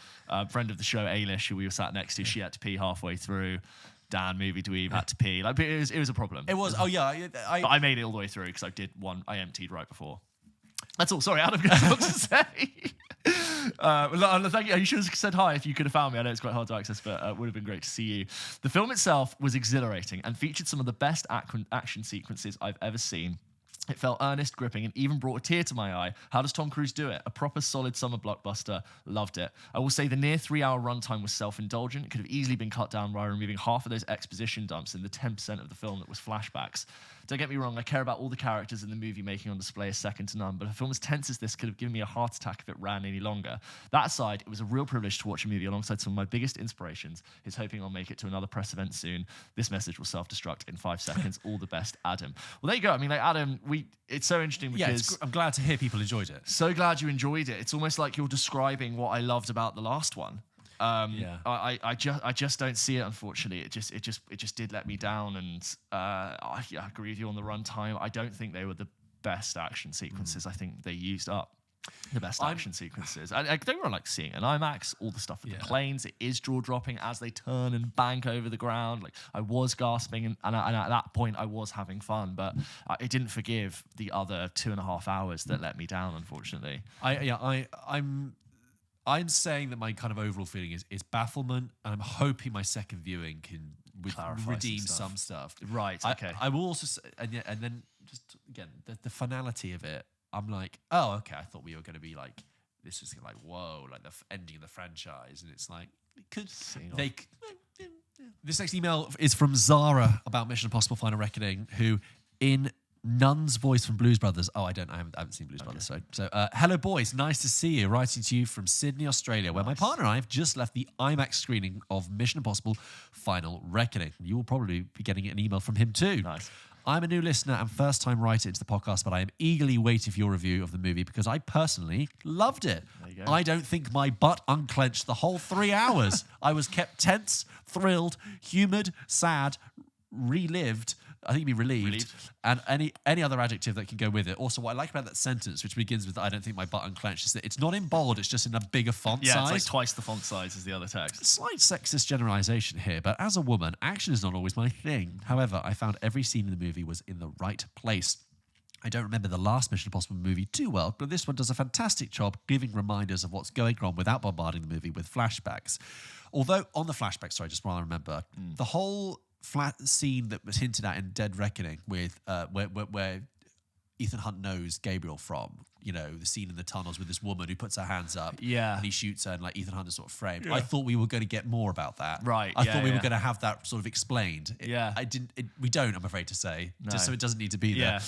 Friend of the show, Ailish, who we were sat next to, she had to pee halfway through. Dan, Movie Dweeb, had to pee. It was a problem. It was, but I made it all the way through because I emptied right before. That's all. Sorry, Adam, got what to say. Thank you. You should have said hi if you could have found me. I know it's quite hard to access, but it would have been great to see you. The film itself was exhilarating and featured some of the best action sequences I've ever seen. It felt earnest, gripping, and even brought a tear to my eye. How does Tom Cruise do it? A proper solid summer blockbuster. Loved it. I will say the near 3-hour runtime was self-indulgent. It could have easily been cut down by removing half of those exposition dumps in the 10% of the film that was flashbacks. Don't get me wrong, I care about all the characters in the movie making on display is second to none, but a film as tense as this could have given me a heart attack if it ran any longer. That aside, it was a real privilege to watch a movie alongside some of my biggest inspirations. He's hoping I'll make it to another press event soon. This message will self-destruct in 5 seconds. All the best, Adam. Well, there you go. I mean, Adam, it's so interesting because... I'm glad to hear people enjoyed it. So glad you enjoyed it. It's almost like you're describing what I loved about the last one. I just don't see it, unfortunately. It just did let me down, and I agree with you on the runtime. I don't think they were the best action sequences. I think they used up the best action sequences. I don't really like seeing an IMAX, all the stuff with the planes. It is jaw-dropping as they turn and bank over the ground. I was gasping, and at that point I was having fun, but it didn't forgive the other 2.5 hours that let me down, unfortunately. I'm saying that my kind of overall feeling is bafflement, and I'm hoping my second viewing can redeem some stuff. Right. Okay. I will also say, and then just again the finality of it. I'm like, oh, okay. I thought we were going to be like, this was like, whoa, like the ending of the franchise, and it's like, This next email is from Zara about Mission Impossible: Final Reckoning, who in Nun's voice from Blues Brothers. I haven't seen Blues Brothers. So, hello boys, nice to see you. Writing to you from Sydney, Australia, where my partner and I have just left the IMAX screening of Mission Impossible: Final Reckoning. You will probably be getting an email from him too. Nice. I'm a new listener and first-time writer into the podcast, but I am eagerly waiting for your review of the movie because I personally loved it. There you go. I don't think my butt unclenched the whole 3 hours. I was kept tense, thrilled, humoured, sad, relived. I think you'd be relieved. And any other adjective that can go with it. Also, what I like about that sentence, which begins with, I don't think my butt unclenched, is that it's not in bold, it's just in a bigger font size. Yeah, it's like twice the font size as the other text. Slight sexist generalization here, but as a woman, action is not always my thing. However, I found every scene in the movie was in the right place. I don't remember the last Mission Impossible movie too well, but this one does a fantastic job giving reminders of what's going on without bombarding the movie with flashbacks. Although, on the flashbacks, sorry, just while I remember, the whole flat scene that was hinted at in Dead Reckoning with where Ethan Hunt knows Gabriel from. the scene in the tunnels with this woman who puts her hands up, Yeah. and he shoots her, and like Ethan Hunt is sort of framed. I thought we were going to get more about that. Right, I yeah, thought we were yeah. going to have that sort of explained. We don't. I'm afraid to say, just so it doesn't need to be there.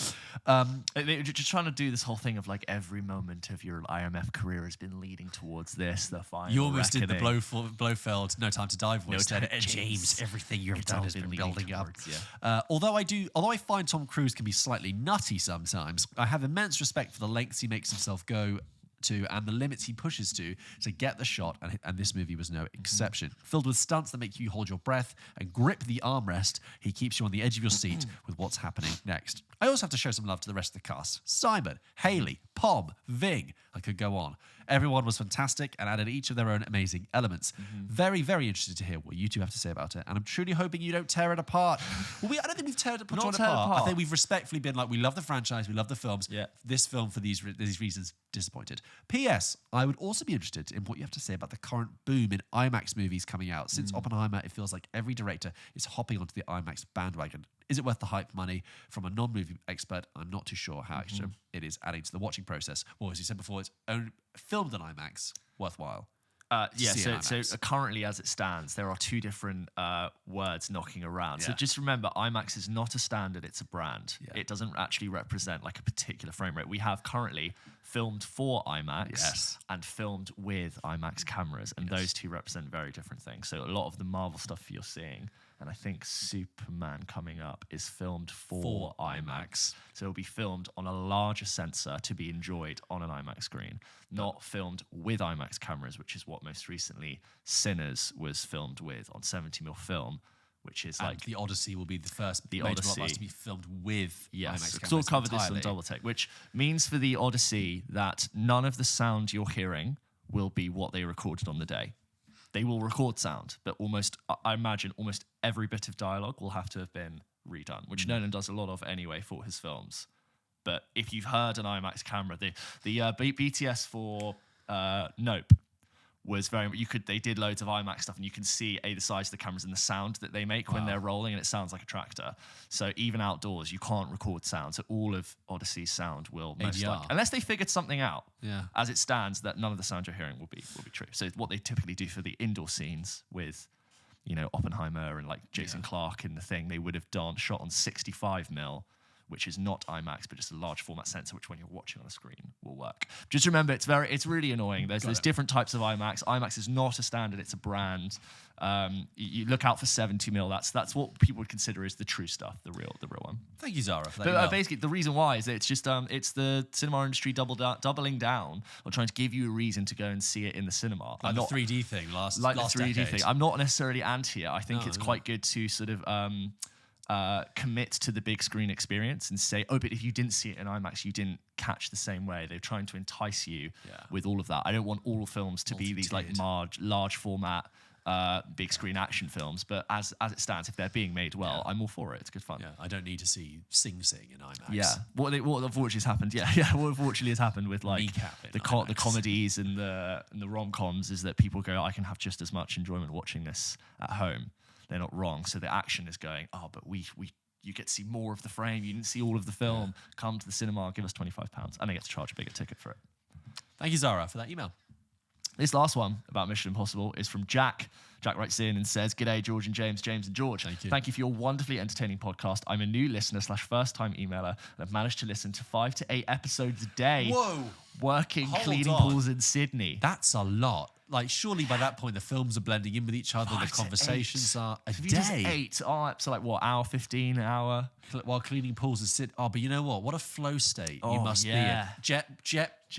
They're just trying to do this whole thing of like every moment of your IMF career has been leading towards this. The final. You almost did the reckoning. Blofeld "No Time to Die" voice. No there. time, James. Everything you've done has been leading building up. towards, yeah. Although I find Tom Cruise can be slightly nutty sometimes, I have immense respect for the lengths he makes himself go to and the limits he pushes to get the shot, and this movie was no exception. Filled with stunts that make you hold your breath and grip the armrest, he keeps you on the edge of your seat with what's happening next. I also have to show some love to the rest of the cast. Simon, Haley, Pom, Ving, I could go on. Everyone was fantastic and added each of their own amazing elements. Very, very interested to hear what you two have to say about it, and I'm truly hoping you don't tear it apart. Well, I don't think we've torn it apart. I think we've respectfully been like, we love the franchise, we love the films. Yeah. This film, for these reasons, disappointed. P.S. I would also be interested in what you have to say about the current boom in IMAX movies coming out. Since Oppenheimer, it feels like every director is hopping onto the IMAX bandwagon. Is it worth the hype money? From a non-movie expert, I'm not too sure how extra it is adding to the watching process. Well, as you said before, it's only filmed on IMAX, worthwhile. So currently, as it stands, there are two different words knocking around. So just remember, IMAX is not a standard, it's a brand. Yeah. It doesn't actually represent like a particular frame rate. We have currently filmed for IMAX and filmed with IMAX cameras, and those two represent very different things. So a lot of the Marvel stuff you're seeing, and I think Superman coming up, is filmed for IMAX. So it'll be filmed on a larger sensor to be enjoyed on an IMAX screen, not filmed with IMAX cameras, which is what most recently Sinners was filmed with on 70mm film, which is and like... The Odyssey will be the first major blockbuster to be filmed with IMAX cameras. Yes, we'll cover this on Double Take, which means for the Odyssey that none of the sound you're hearing will be what they recorded on the day. They will record sound, but I imagine almost every bit of dialogue will have to have been redone, which Nolan does a lot of anyway for his films. But if you've heard an IMAX camera, the BTS for Nope was very... They did loads of IMAX stuff, and you can see the size of the cameras and the sound that they make when they're rolling, and it sounds like a tractor. So even outdoors, you can't record sound. So all of Odyssey's sound will most likely, unless they figured something out. Yeah. As it stands, that none of the sound you're hearing will be true. So what they typically do for the indoor scenes with, Oppenheimer and like Jason Clarke in The Thing, they would have shot on 65mm, which is not IMAX, but just a large format sensor, which when you're watching on a screen will work. Just remember, it's really annoying. There's different types of IMAX. IMAX is not a standard, it's a brand. You look out for 70mm. That's what people would consider is the true stuff, the real one. Thank you, Zara, for that. But basically, the reason why is that it's just it's the cinema industry doubling down or trying to give you a reason to go and see it in the cinema. Like the 3D thing last the 3D decade. thing. I'm not necessarily anti it. I think it's quite good to sort of commit to the big screen experience and say, but if you didn't see it in IMAX, you didn't catch the same way. They're trying to entice you with all of that. I don't want all films to be these like large format big screen action films, but as it stands, if they're being made well, I'm all for it. It's good fun. Yeah, I don't need to see Sing Sing in IMAX. Yeah, what unfortunately has happened. What unfortunately has happened with like the comedies and the rom-coms is that people go, I can have just as much enjoyment watching this at home. They're not wrong. So the action is going, but you get to see more of the frame. You didn't see all of the film. Come to the cinema, give us £25, and they get to charge a bigger ticket for it. Thank you, Zara, for that email. This last one about Mission Impossible is from Jack. Jack writes in and says, "G'day, George and James and George. Thank you for your wonderfully entertaining podcast. I'm a new listener / first-time emailer, and I've managed to listen to 5 to 8 episodes a day. Whoa! Cleaning pools in Sydney. That's a lot. Like, surely by that point, the films are blending in with each other. The conversations are a day. Just 8. So like what, hour 15, hour? While cleaning pools in Sydney. But you know what? What a flow state you must be in. Jet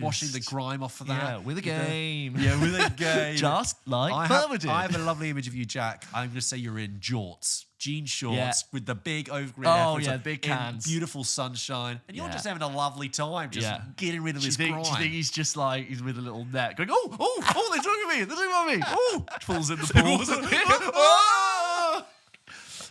washing the grime off of that. Yeah, with a game. With a game. Just like I have a lovely image of you, Jack. I'm going to say you're in jorts. Jean shorts with the big overgrown big cans. Beautiful sunshine. And you're just having a lovely time, just getting rid of this grime. Do you think he's just like, he's with a little net going, they're talking about me. They're talking about me. Falls in the pool.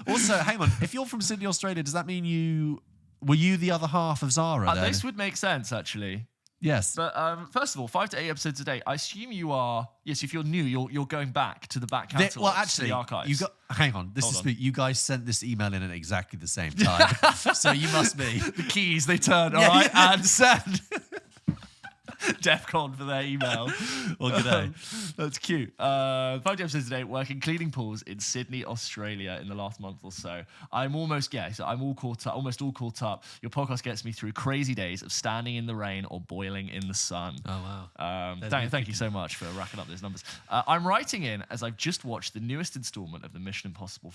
Also, hang on. If you're from Sydney, Australia, does that mean were you the other half of Zara then? This would make sense, actually. Yes. But first of all, 5 to 8 episodes a day. I assume you are... Yes, if you're new, you're going back to the back catalogue, well, actually, the archives. Hang on. You guys sent this email in at exactly the same time. So you must be. The keys, they turn, all right, and send. DEFCON for their email. Well, good day. That's cute. 5 episodes today, working cleaning pools in Sydney, Australia in the last month or so. I'm almost all caught up. Almost all caught up. Your podcast gets me through crazy days of standing in the rain or boiling in the sun. Oh, wow. Thank you so much for racking up those numbers. I'm writing in as I've just watched the newest installment of the Mission Impossible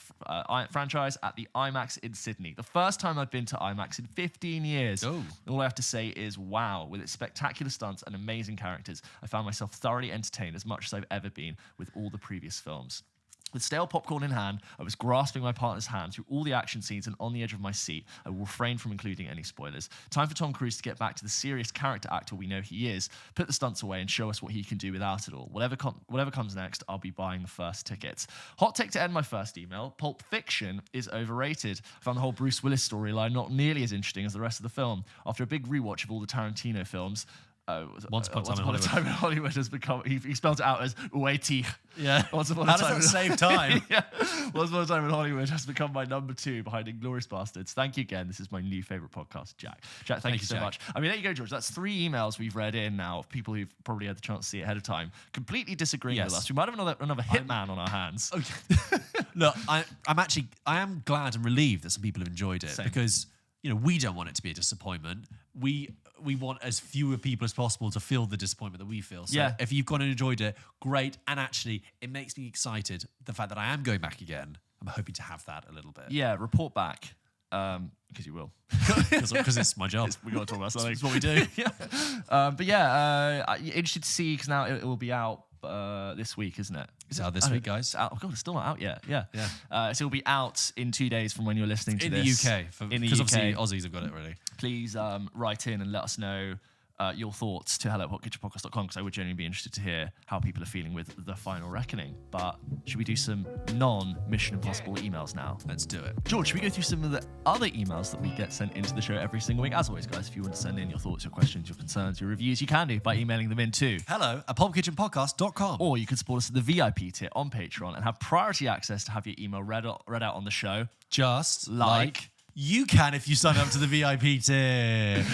franchise at the IMAX in Sydney. The first time I've been to IMAX in 15 years. Oh. All I have to say is wow. With its spectacular stunts and amazing characters, I found myself thoroughly entertained as much as I've ever been with all the previous films. With stale popcorn in hand, I was grasping my partner's hand through all the action scenes and on the edge of my seat. I will refrain from including any spoilers. Time for Tom Cruise to get back to the serious character actor we know he is, put the stunts away and show us what he can do without it all. Whatever comes next, I'll be buying the first tickets. Hot take to end my first email, Pulp Fiction is overrated. I found the whole Bruce Willis storyline not nearly as interesting as the rest of the film. After a big rewatch of all the Tarantino films, Once Upon a Time in Hollywood has become, he spelled it out as Ueti. Yeah. How does that save time? Yeah. Once Upon a Time in Hollywood has become my number 2 behind Inglourious Bastards. Thank you again. This is my new favourite podcast, Jack. Jack, thank you so much. I mean, there you go, George. That's 3 emails we've read in now of people who've probably had the chance to see it ahead of time, completely disagreeing with us. We might have another hitman on our hands. Okay. Look, I am glad and relieved that some people have enjoyed it because we don't want it to be a disappointment. We want as fewer people as possible to feel the disappointment that we feel. So if you've gone and enjoyed it, great. And actually, it makes me excited. The fact that I am going back again, I'm hoping to have that a little bit. Yeah, report back. Because you will. Because it's my job. We got to talk about something. It's what we do. Interested to see, because now it will be out this week, isn't it? It's out this week, guys. Oh God, it's still not out yet. Yeah. So it'll be out in 2 days from when you're listening to this. In the UK. Because obviously Aussies have got it already. Please write in and let us know your thoughts to hello@hotkitchenpodcast.com, because I would genuinely be interested to hear how people are feeling with The Final Reckoning. But should we do some non-Mission Impossible emails now? Let's do it. George, should we go through some of the other emails that we get sent into the show every single week? As always, guys, if you want to send in your thoughts, your questions, your concerns, your reviews, you can do by emailing them in to hello@pulpkitchenpodcast.com. Or you can support us at the VIP tier on Patreon and have priority access to have your email read out on the show. Just like you can if you sign up to the VIP tier.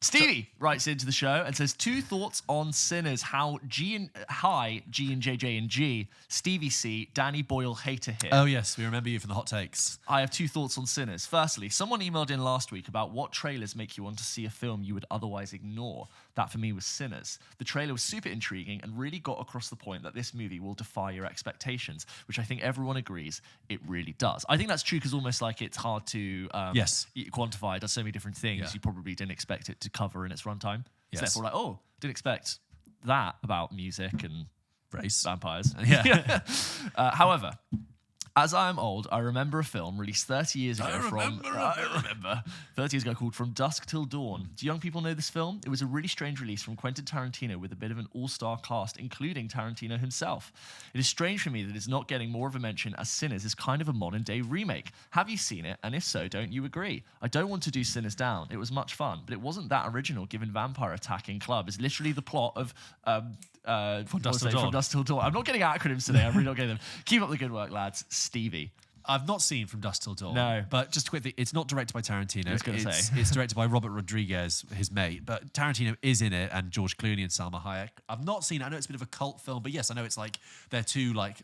Stevie writes into the show and says 2 thoughts on Sinners. G and JJ and G, Stevie C, Danny Boyle hater here. Oh yes, we remember you from the hot takes. I have 2 thoughts on Sinners. Firstly, someone emailed in last week about what trailers make you want to see a film you would otherwise ignore. That for me was Sinners. The trailer was super intriguing and really got across the point that this movie will defy your expectations, which I think everyone agrees it really does. I think that's true because almost like it's hard to quantify. It does so many different things you probably didn't expect it to cover in its runtime. So therefore, like, didn't expect that about music and race, vampires. Yeah. However, as I am old, I remember a film released 30 years ago I remember 30 years ago called From Dusk Till Dawn. Do young people know this film? It was a really strange release from Quentin Tarantino with a bit of an all-star cast, including Tarantino himself. It is strange for me that it's not getting more of a mention, as Sinners is kind of a modern-day remake. Have you seen it? And if so, don't you agree? I don't want to do Sinners down. It was much fun, but it wasn't that original given vampire attacking club is literally the plot of From Dusk Till Dawn. I'm not getting acronyms today. I'm really not getting them. Keep up the good work, lads. Stevie. I've not seen From Dusk Till Dawn. No. But just a quick thing, it's not directed by Tarantino. It's directed by Robert Rodriguez, his mate. But Tarantino is in it, and George Clooney and Salma Hayek. I've not seen it. I know it's a bit of a cult film, but yes, I know it's like they're 2 like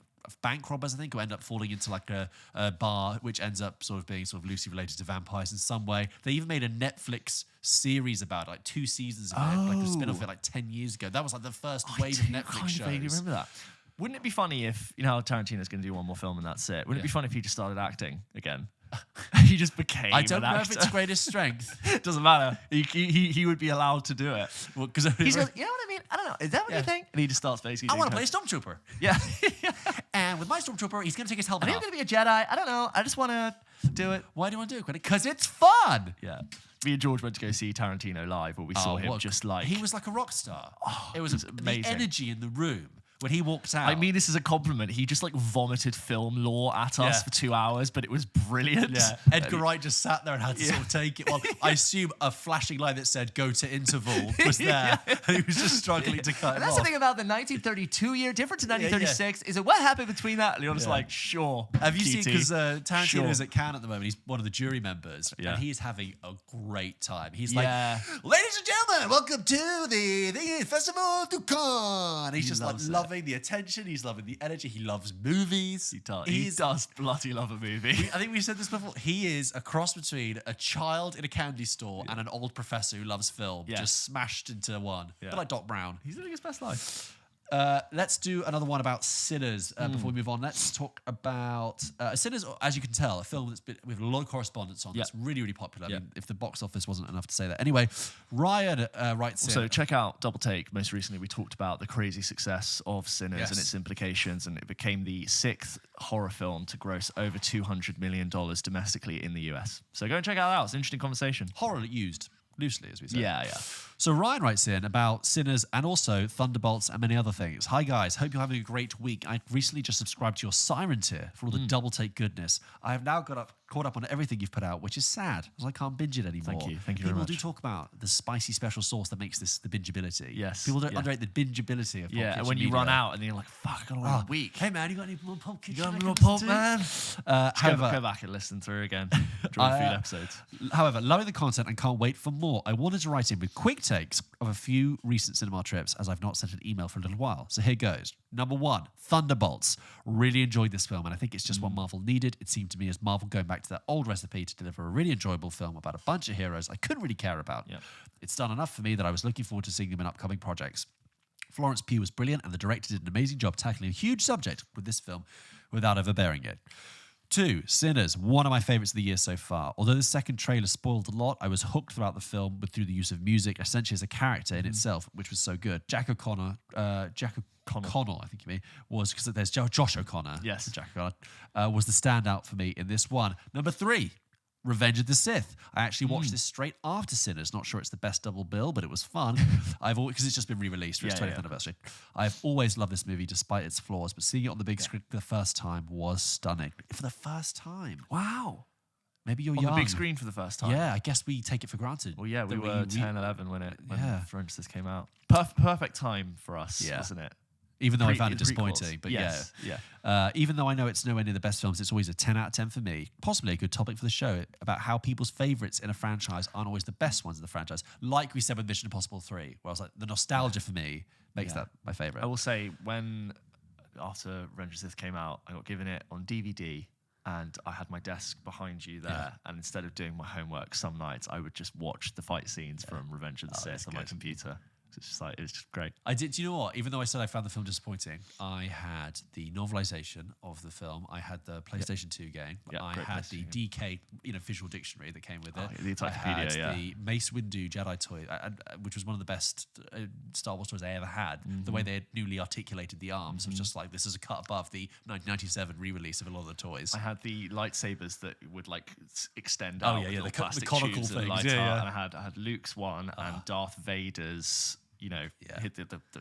bank robbers, I think, who end up falling into like a bar, which ends up sort of being sort of loosely related to vampires in some way. They even made a Netflix series about it, like 2 seasons of it, like a spin-off of it like 10 years ago. That was like the first wave of Netflix shows. I vaguely remember that. Wouldn't it be funny if, you know how Tarantino's going to do one more film and that's it? Wouldn't it be funny if he just started acting again? He just became I don't an know actor. if it's greatest strength. Doesn't matter. He would be allowed to do it. Well, because he goes, you know what I mean? I don't know. Is that what you think? And he just starts basically. I want to play a stormtrooper. Yeah. And with my stormtrooper, he's going to take his helmet off. I'm going to be a Jedi. I don't know. I just want to do it. Why do you want to do it? Because it's fun. Yeah. Me and George went to go see Tarantino live, where we saw him just like... He was like a rock star. Oh, it was amazing. The energy in the room When he walked out. I mean this is a compliment. He just like vomited film lore at us for 2 hours, but it was brilliant. Yeah. Edgar Wright just sat there and had to sort of take it. Well, I assume a flashing light that said "go to interval" was there, and he was just struggling to cut it That's off. the thing about the 1932 year difference in 1936 is that what happened between that? And you're just like, sure. Have you seen, because Tarantino Sure. is at Cannes at the moment, he's one of the jury members, and he is having a great time. He's like, Yeah. ladies and gentlemen, welcome to the Festival du Cannes. He's just like loving the attention, he's loving the energy, he loves movies. He does bloody love a movie. I think we've said this before, he is a cross between a child in a candy store and an old professor who loves film, just smashed into one. A bit like Doc Brown. He's living his best life. Let's do another one about Sinners before we move on. Let's talk about Sinners, as you can tell, a film that's been with a lot of correspondence on. That's really, really popular. I mean, if the box office wasn't enough to say that. Anyway, Ryan writes in. So check out Double Take. Most recently, we talked about the crazy success of Sinners and its implications, and it became the 6th horror film to gross over $200 million domestically in the US. So go and check it out. It's an interesting conversation. Horror used loosely, as we say. Yeah. So Ryan writes in about Sinners and also Thunderbolts and many other things. Hi guys, hope you're having a great week. I recently just subscribed to your Siren tier for all the Double Take goodness. I have now caught up on everything you've put out, which is sad, because I can't binge it anymore. Thank you very People much. do talk about the spicy special sauce that makes this the bingeability. Yes. People don't underrate the bingeability of Pulp Yeah, Kitchen and when you media. run out and you're like, fuck, I got all a week. Hey man, you got any more Pulp Kitchen? You got I any can more listen Pulp, to? man? However, Go back and listen through again. During a few episodes. However, loving the content and can't wait for more. I wanted to write in with quick takes of a few recent cinema trips, as I've not sent an email for a little while. So here goes. Number 1, Thunderbolts. Really enjoyed this film, and I think it's just what Marvel needed. It seemed to me as Marvel going back to that old recipe to deliver a really enjoyable film about a bunch of heroes I couldn't really care about. Yep. It's done enough for me that I was looking forward to seeing them in upcoming projects. Florence Pugh was brilliant, and the director did an amazing job tackling a huge subject with this film without overbearing it. 2, Sinners, one of my favourites of the year so far. Although the second trailer spoiled a lot, I was hooked throughout the film through the use of music, essentially as a character in itself, which was so good. Jack O'Connor, I think you mean, was, because there's Josh O'Connor. Yes. Jack O'Connor, was the standout for me in this one. Number 3, Revenge of the Sith. I actually watched this straight after Sinners. Not sure it's the best double bill, but it was fun. Because it's just been re-released for its 20th anniversary. I've always loved this movie despite its flaws, but seeing it on the big screen for the first time was stunning. For the first time. Wow. Maybe you're On young. the big screen for the first time. Yeah, I guess we take it for granted. Well, yeah, we were 10, 11 when Revenge of the Sith came out. Perfect time for us, wasn't it? Even though I found it disappointing. But yes. even though I know it's nowhere near the best films, it's always a 10 out of 10 for me. Possibly a good topic for the show about how people's favourites in a franchise aren't always the best ones in the franchise. Like we said with Mission Impossible 3, where I was like, the nostalgia for me makes that my favourite. I will say, after Revenge of the Sith came out, I got given it on DVD, and I had my desk behind you there. And instead of doing my homework, some nights I would just watch the fight scenes from Revenge of the Sith on my computer. It's just like, it's just great. I did. Do you know what? Even though I said I found the film disappointing, I had the novelization of the film. I had the PlayStation 2 game. I had the DK, visual dictionary that came with it. The encyclopedia, I had the Mace Windu Jedi toy, which was one of the best Star Wars toys I ever had. The way they had newly articulated the arms was just like, this is a cut above the 1997 re-release of a lot of the toys. I had the lightsabers that would like extend out. The plastic conical tubes things. And I had Luke's one and Darth Vader's.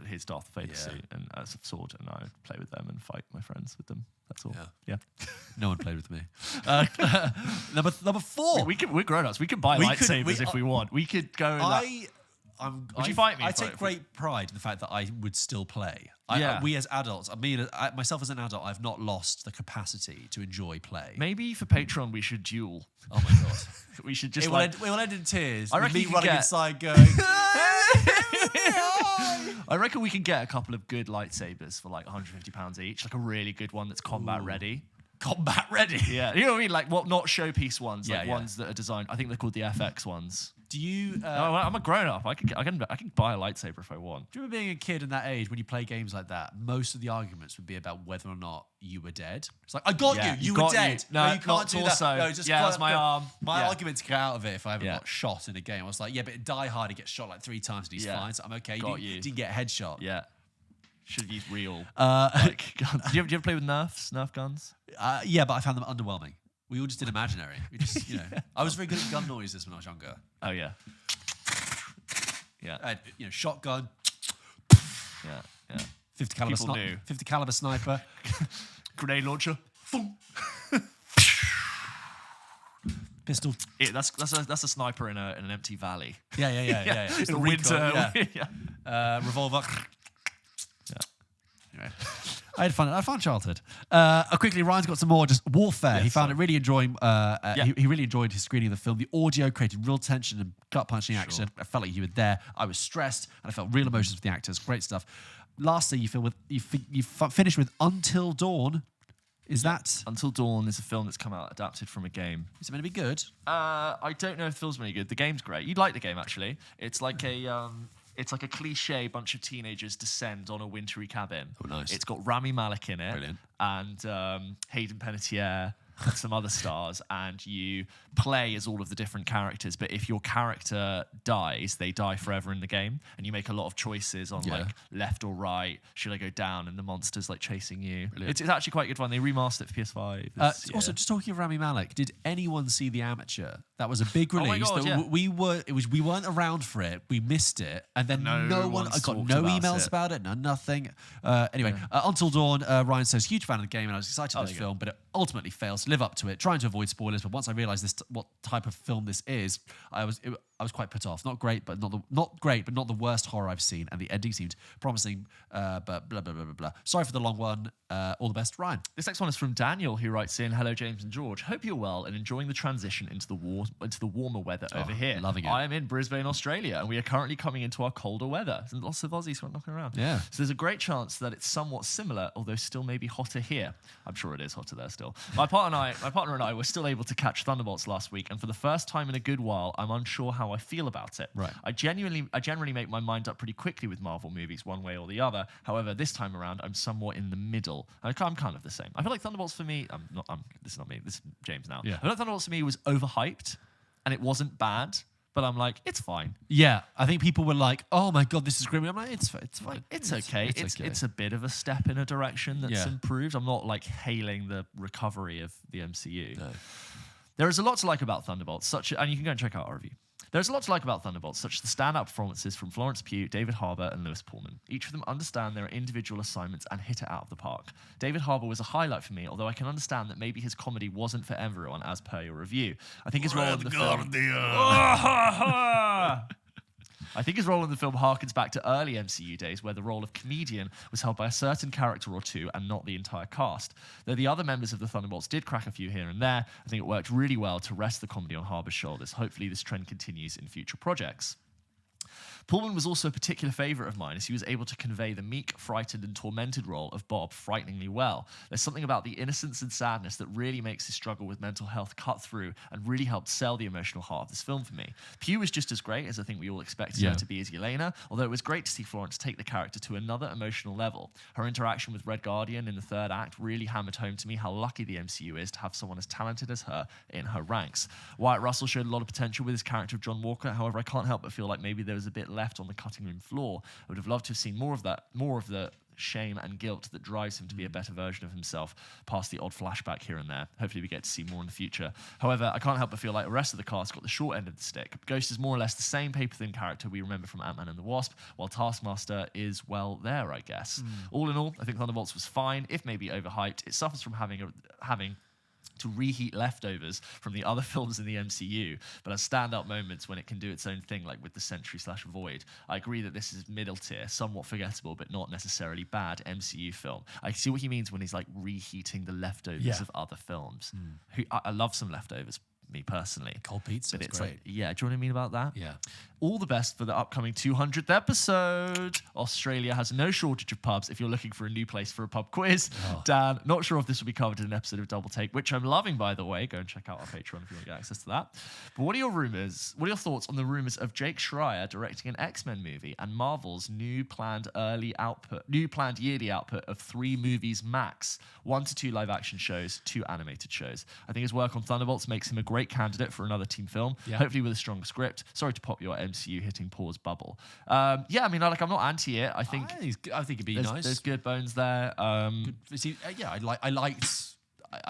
His Darth Vader suit and as a sword, and I would play with them and fight my friends with them. That's all. Yeah. No one played with me. Number 4. We're grown-ups. We could buy lightsabers if we want. We could go. Would you fight me? I take great pride in the fact that I would still play. We as adults, myself as an adult, I've not lost the capacity to enjoy play. Maybe for Patreon we should duel. Oh my god. We should just it will end in tears. I reckon me running inside going. I reckon we can get a couple of good lightsabers for like £150 each, like a really good one that's combat ready. Combat ready? Yeah. You know what I mean? Like not showpiece ones, ones that are designed. I think they're called the FX ones. Do you? I'm a grown up. I can buy a lightsaber if I want. Do you remember being a kid in that age when you play games like that? Most of the arguments would be about whether or not you were dead. It's like, I got you. You were dead. No, you can't do that. No, just that's my arm. My argument to get out of it if I ever got shot in a game. I was like, yeah, but in Die Hard he gets shot like 3 times and he's fine. So I'm okay. You didn't get a headshot. Yeah. Should have used real like guns. Do you ever play with Nerf guns? Yeah, but I found them underwhelming. We all just did imaginary. We just, I was very good at gun noises when I was younger. Oh yeah. Yeah. I had, shotgun. Yeah. 50 caliber People knew. 50 caliber sniper. Grenade launcher. Pistol. That's a sniper in an empty valley. Yeah. It's the winter. Revolver. Yeah. Anyway. I had fun childhood. Quickly, Ryan's got some more just warfare. He found it really enjoying. He really enjoyed his screening of the film. The audio created real tension and gut punching action. I felt like you were there. I was stressed, and I felt real emotions with the actors. Great stuff. Lastly, you finish with Until Dawn. Is that Until Dawn is a film that's come out adapted from a game. Is it meant to be good? I don't know if it feels really good. The game's great. You'd like the game actually. It's like a cliche bunch of teenagers descend on a wintry cabin. Oh, nice. It's got Rami Malek in it. Brilliant. And Hayden Panettiere and some other stars, and you play as all of the different characters. But if your character dies, they die forever in the game, and you make a lot of choices on like left or right. Should I go down? And the monster's like chasing you. It's actually quite good fun. They remastered it for PS5. Also, just talking of Rami Malek, did anyone see The Amateur? That was a big release. Oh my God, we weren't around for it. We missed it, and then no one. I got no emails about it. Nothing. Anyway, Until Dawn. Ryan says huge fan of the game, and I was excited for this film, but it ultimately fails to live up to it. Trying to avoid spoilers, but once I realised what type of film this is, I was quite put off. Not great, but not the worst horror I've seen. And the ending seemed promising, but blah blah blah blah blah. Sorry for the long one. All the best, Ryan. This next one is from Daniel, who writes in, "Hello, James and George. Hope you're well and enjoying the transition into the warmer weather over here. Loving it. I am in Brisbane, Australia, and we are currently coming into our colder weather. And lots of Aussies knocking around. Yeah. So there's a great chance that it's somewhat similar, although still maybe hotter here. I'm sure it is hotter there still. My partner and I were still able to catch Thunderbolts last week, and for the first time in a good while, I'm unsure how I feel about it. Right. I generally make my mind up pretty quickly with Marvel movies, one way or the other. However, this time around, I'm somewhat in the middle. I'm kind of the same. I feel like Thunderbolts for me, this is not me, this is James now. Yeah. I feel like Thunderbolts for me was overhyped, and it wasn't bad, but I'm like, it's fine. Yeah, I think people were like, "Oh my god, this is grim." I'm like, "It's fine. It's okay. It's a bit of a step in a direction that's improved. I'm not like hailing the recovery of the MCU. No. There is a lot to like about Thunderbolts, and you can go and check out our review. There's a lot to like about Thunderbolts, such as the standout performances from Florence Pugh, David Harbour, and Lewis Pullman. Each of them understand their individual assignments and hit it out of the park. David Harbour was a highlight for me, although I can understand that maybe his comedy wasn't for everyone, as per your review. I think his role in the film... I think his role in the film harkens back to early MCU days, where the role of comedian was held by a certain character or two and not the entire cast. Though the other members of the Thunderbolts did crack a few here and there, I think it worked really well to rest the comedy on Harbour's shoulders. Hopefully this trend continues in future projects. Pullman was also a particular favourite of mine, as he was able to convey the meek, frightened and tormented role of Bob frighteningly well. There's something about the innocence and sadness that really makes his struggle with mental health cut through and really helped sell the emotional heart of this film for me. Pugh was just as great, as I think we all expected her to be as Yelena, although it was great to see Florence take the character to another emotional level. Her interaction with Red Guardian in the third act really hammered home to me how lucky the MCU is to have someone as talented as her in her ranks. Wyatt Russell showed a lot of potential with his character of John Walker, however I can't help but feel like maybe there was a bit left on the cutting room floor. I would have loved to have seen more of the shame and guilt that drives him to be a better version of himself, past the odd flashback here and there. Hopefully we get to see more in the future. However, I can't help but feel like the rest of the cast got the short end of the stick. Ghost is more or less the same paper-thin character we remember from Ant-Man and the Wasp, while Taskmaster is, well, there, I guess. All in all, I think Thunderbolts was fine, if maybe overhyped. It suffers from having to reheat leftovers from the other films in the MCU, but has standout moments when it can do its own thing, like with the Sentry/Void. I agree that this is middle tier, somewhat forgettable, but not necessarily bad MCU film. I see what he means when he's like reheating the leftovers of other films. I love some leftovers, me personally. Cold pizza, but it's great. like, yeah, do you know what I mean about that? Yeah. All the best for the upcoming 200th episode. Australia has no shortage of pubs if you're looking for a new place for a pub quiz. Dan, not sure if this will be covered in an episode of Double Take, which I'm loving, by the way. Go and check out our Patreon if you want to get access to that. But what are your thoughts on the rumors of Jake Schreier directing an X-Men movie and Marvel's new planned yearly output of 3 movies max, 1 to 2 live-action shows, 2 animated shows? I think his work on Thunderbolts makes him a great candidate for another team film, hopefully with a strong script. Sorry to pop your MCU hitting pause bubble. I'm not anti it. I think it'd be nice. There's good bones there. I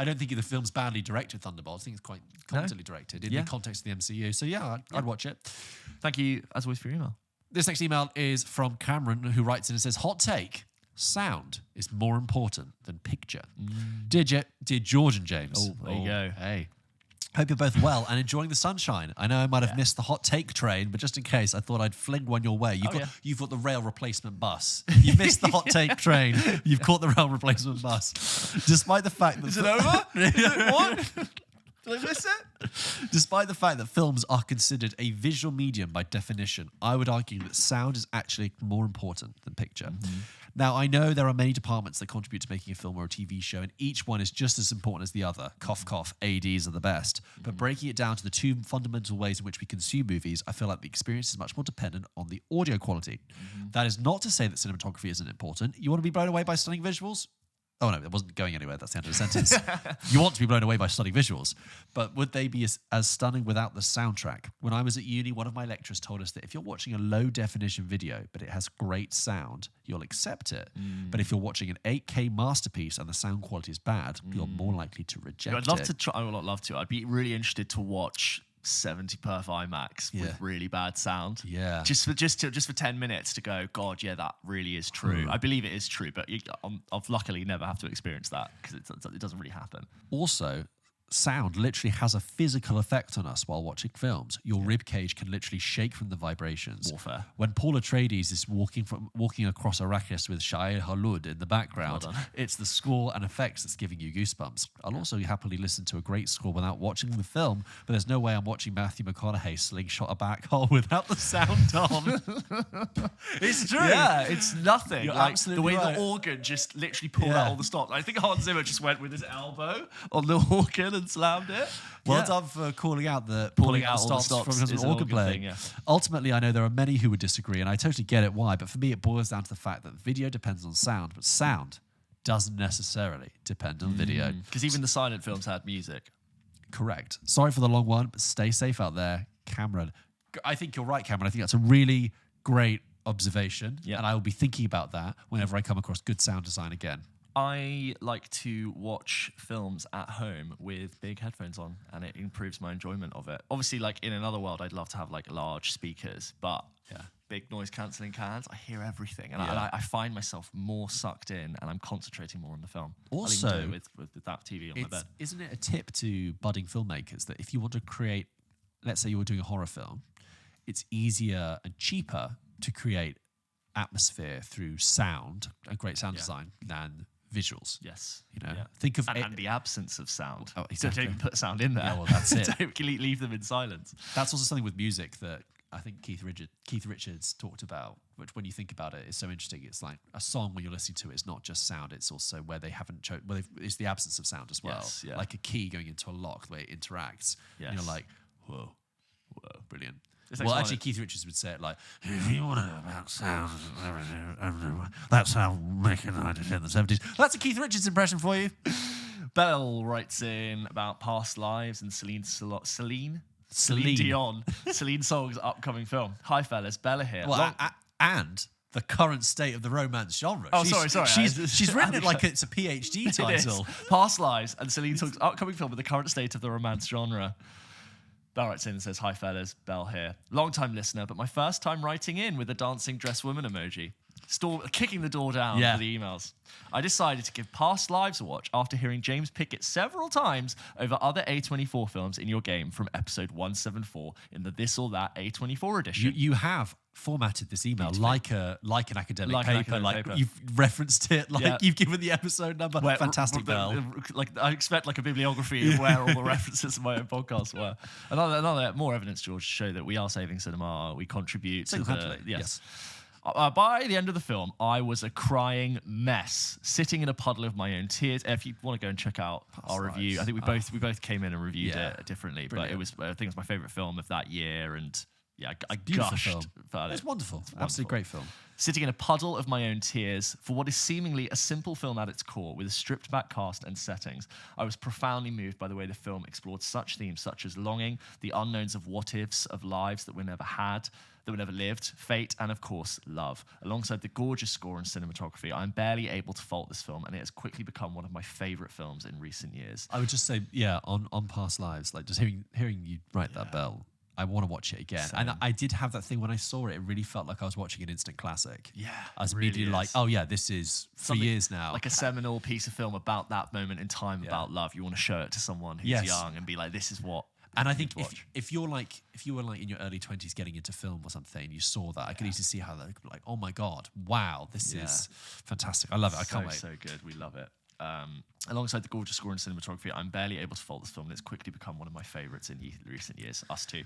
don't think the film's badly directed, Thunderbolts. I think it's quite competently directed in the context of the MCU. So I'd watch it. Thank you, as always, for your email. This next email is from Cameron, who writes in and says, hot take. sound is more important than picture. Dear George and James. Oh, there you go. Hey. Hope you're both well and enjoying the sunshine. I know I might have missed the hot take train, but just in case, I thought I'd fling one your way. You've got the rail replacement bus. You've missed the hot take train. You've caught the rail replacement bus. Despite the fact that... Is it over? What? Did I miss it? Despite the fact that films are considered a visual medium by definition, I would argue that sound is actually more important than picture. Now, I know there are many departments that contribute to making a film or a TV show, and each one is just as important as the other. Cough, cough, ADs are the best. But breaking it down to the two fundamental ways in which we consume movies, I feel like the experience is much more dependent on the audio quality. That is not to say that cinematography isn't important. You want to be blown away by stunning visuals? Oh no, it wasn't going anywhere. That's the end of the sentence. You want to be blown away by stunning visuals, but would they be as stunning without the soundtrack? When I was at uni, one of my lecturers told us that if you're watching a low definition video, but it has great sound, you'll accept it. But if you're watching an 8K masterpiece and the sound quality is bad, you're more likely to reject it. I'd love to try. I would love to. I'd be really interested to watch 70 perf IMAX with really bad sound. Yeah. Just for 10 minutes to go, God, yeah, that really is true. I believe it is true, but I've luckily never have to experience that because it doesn't really happen. Also, sound literally has a physical effect on us while watching films. Your rib cage can literally shake from the vibrations. Warfare. When Paul Atreides is walking across Arrakis with Shai Hulud in the background, it's the score and effects that's giving you goosebumps. I'll also happily listen to a great score without watching the film, but there's no way I'm watching Matthew McConaughey slingshot a back hole without the sound on. It's true. Yeah, it's nothing. You're like absolutely the way right. the organ just literally pulled out all the stops. I think Hans Zimmer just went with his elbow on the organ and slammed it. Well done for calling out the Pulling out all the stops stops from is an an organ organ playing. thing, yeah. Ultimately, I know there are many who would disagree, and I totally get it why, but for me, it boils down to the fact that video depends on sound, but sound doesn't necessarily depend on video. Because even the silent films had music. Correct. Sorry for the long one, but stay safe out there. Cameron, I think you're right, Cameron. I think that's a really great observation, and I will be thinking about that whenever I come across good sound design again. I like to watch films at home with big headphones on, and it improves my enjoyment of it. Obviously, like in another world, I'd love to have like large speakers, but big noise cancelling cans, I hear everything, and I find myself more sucked in, and I'm concentrating more on the film. Also, I'll even do it with that TV on my bed. Isn't it a tip to budding filmmakers that if you want to create, let's say you were doing a horror film, it's easier and cheaper to create atmosphere through sound, a great sound design, than visuals. Yes. You know, think of and the absence of sound. Oh, exactly. Don't even put sound in there. Yeah, well, that's it. Don't leave them in silence. That's also something with music that I think Keith Richards talked about, which when you think about it, is so interesting. It's like a song when you're listening to it, it's not just sound, it's also where they haven't it's the absence of sound as well. Yes, yeah. Like a key going into a lock, the way it interacts. Yes. And you're like, whoa, brilliant. It's Well, like actually, Keith Richards would say it like, if you want to know about sound, that's how making it in the 70s. That's a Keith Richards impression for you. Belle writes in about past lives and Celine Dion, Celine Song's upcoming film. Hi, fellas, Bella here. Well, and the current state of the romance genre. Oh, sorry. She's written it like it's a PhD title. Past lives and Celine Song's upcoming film with the current state of the romance genre. Belle writes in and says, hi, fellas, Belle here. Long-time listener, but my first time writing in with a dancing dress woman emoji. Kicking the door down for the emails. I decided to give Past Lives a watch after hearing James pick it several times over other A24 films in your game from episode 174 in the This or That A24 edition. You have formatted this email like an academic paper. You've referenced it you've given the episode number. Fantastic, Belle. Like I expect like a bibliography of where all the references in my own podcast were. Another more evidence, George, to show that we are saving cinema. We contribute to the yes. By the end of the film, I was a crying mess, sitting in a puddle of my own tears. If you want to go and check out our review, I think we both came in and reviewed it differently. Brilliant. But I think it was my favourite film of that year, and I gushed. It's wonderful. Absolutely great film. Sitting in a puddle of my own tears for what is seemingly a simple film at its core, with a stripped-back cast and settings, I was profoundly moved by the way the film explored such themes such as longing, the unknowns of what-ifs, of lives that were never had, that were never lived, fate, and of course, love. Alongside the gorgeous score and cinematography, I'm barely able to fault this film, and it has quickly become one of my favourite films in recent years. I would just say, on Past Lives, like just hearing you write that, Belle, I want to watch it again. Same. And I did have that thing when I saw it. It really felt like I was watching an instant classic. Yeah, I was really immediately like, oh yeah, this is for Something years now. like a seminal piece of film about that moment in time about love. You want to show it to someone who's young and be like, this is what. And I think if you were like in your early 20s getting into film or something, you saw that, I could easily see how they're like, oh my God, wow, this is fantastic. I love it. I can't wait. So good. We love it. Alongside the gorgeous score and cinematography, I'm barely able to fault this film, and it's quickly become one of my favourites in recent years. Us too.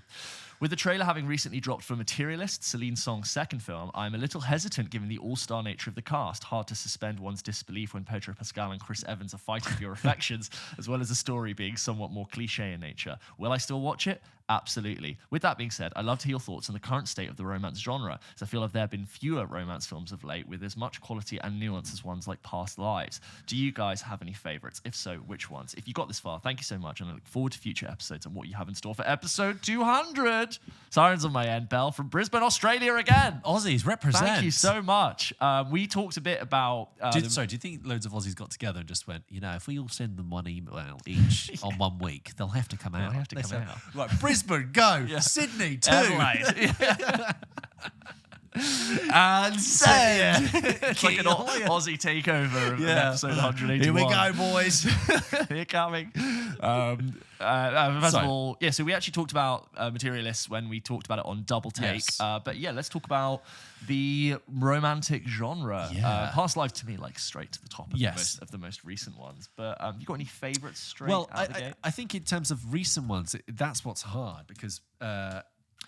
With the trailer having recently dropped for Materialist, Celine Song's second film, I'm a little hesitant given the all-star nature of the cast. Hard to suspend one's disbelief when Pedro Pascal and Chris Evans are fighting for your affections, as well as the story being somewhat more cliche in nature. Will I still watch it? Absolutely. With that being said, I'd love to hear your thoughts on the current state of the romance genre, as I feel like there have been fewer romance films of late with as much quality and nuance as ones like Past Lives. Do you guys have any favourites? If so, which ones? If you got this far, thank you so much, and I look forward to future episodes and what you have in store for episode 200. Sirens on my end, Belle from Brisbane, Australia again. Aussies, represent. Thank you so much. We talked a bit about... do you think loads of Aussies got together and just went, if we all send them one email each on 1 week, they'll have to come out. They'll have to come out. Right, Brisbane, go. Sydney, 2. Adelaide. And send. It's like an Aussie takeover of episode 181. Here we go, boys. They're coming. First of all, so we actually talked about Materialists when we talked about it on Double Take. Yes. But yeah, let's talk about the romantic genre. Yeah. Past Life to me, like straight to the top of the most recent ones. But you got any favourites straight out the gate? I think in terms of recent ones, that's what's hard because...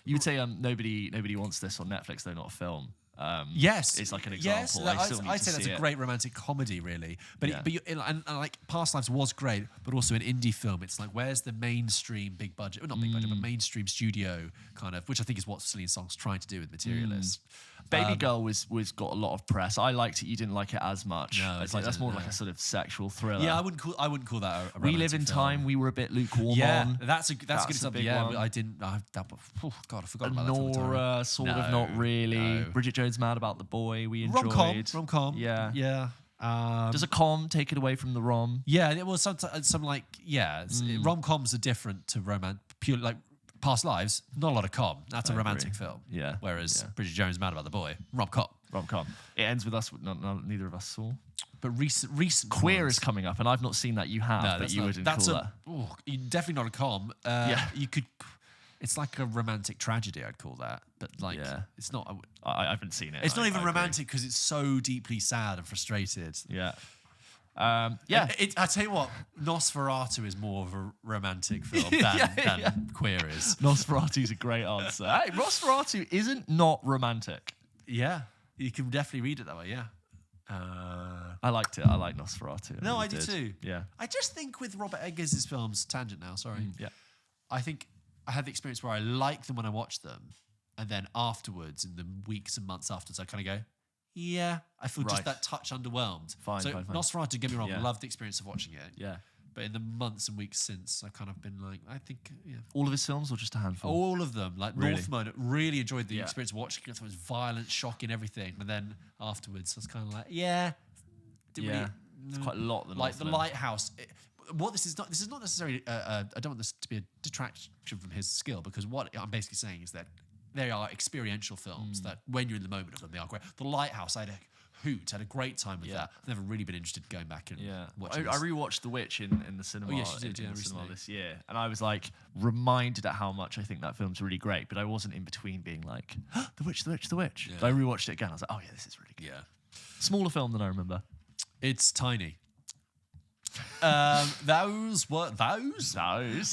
you would say nobody wants this on Netflix, though, not a film. Yes, it's like an example. Yes, I'd say that's a great romantic comedy, really. But and like Past Lives was great, but also an indie film. It's like, where's the mainstream big budget? Well, not big budget, but mainstream studio kind of, which I think is what Celine Song's trying to do with Materialist. Baby Girl was got a lot of press. I liked it. You didn't like it as much. No, it's like that's more like a sort of sexual thriller. Yeah, I wouldn't call that a romantic We Live in film. Time. We were a bit lukewarm on. That's a good example. Yeah, one. I didn't. I forgot about that. Nora, sort of not really. No. Bridget Jones Mad About the Boy. We enjoyed. Rom-com. Yeah. Does a com take it away from the rom? Yeah, it was some like rom-coms are different to romance. Pure like Past Lives, not a lot of com. That's a romantic film. Yeah. Whereas Bridget Jones Mad About the Boy, rom-com. It ends with us. Neither of us saw. But recent Queer ones, is coming up, and I've not seen that. You have, but you wouldn't call that. Definitely not a com. You could. It's like a romantic tragedy, I'd call that. But like, it's not. I haven't seen it. It's not even romantic because it's so deeply sad and frustrated. Yeah. I tell you what, Nosferatu is more of a romantic film than Queer is. Nosferatu's a great answer. Hey, Nosferatu isn't not romantic. Yeah, you can definitely read it that way. Yeah. I liked it. I like Nosferatu. No, I do too. Yeah. I just think with Robert Eggers' films, tangent now, sorry. Yeah. I think I had the experience where I like them when I watch them, and then afterwards, in the weeks and months afterwards, I kind of go, I feel just that touch underwhelmed. Fine. Nosferatu, don't get me wrong, Yeah. loved the experience of watching it. Yeah. But in the months and weeks since, I've kind of been like, I think, All of his films or just a handful? all of them. Like Really? Northman, really enjoyed the experience of watching it. It was violent, shocking, everything. And then afterwards, I was kind of like, didn't really. It's quite a lot. Like The Lighthouse. This is not necessarily. I don't want this to be a detraction from his skill, because what I'm basically saying is that they are experiential films that when you're in the moment of them, they are great. The Lighthouse, I had a great time with that. I've never really been interested in going back and watching I rewatched The Witch in the cinema. Oh, yes, you did, in the cinema recently. this year, and I was like reminded at how much I think that film's really great. But I wasn't in between being like, The Witch. Yeah. But I rewatched it again. I was like, oh yeah, this is really good. Yeah. Smaller film than I remember. It's tiny. Those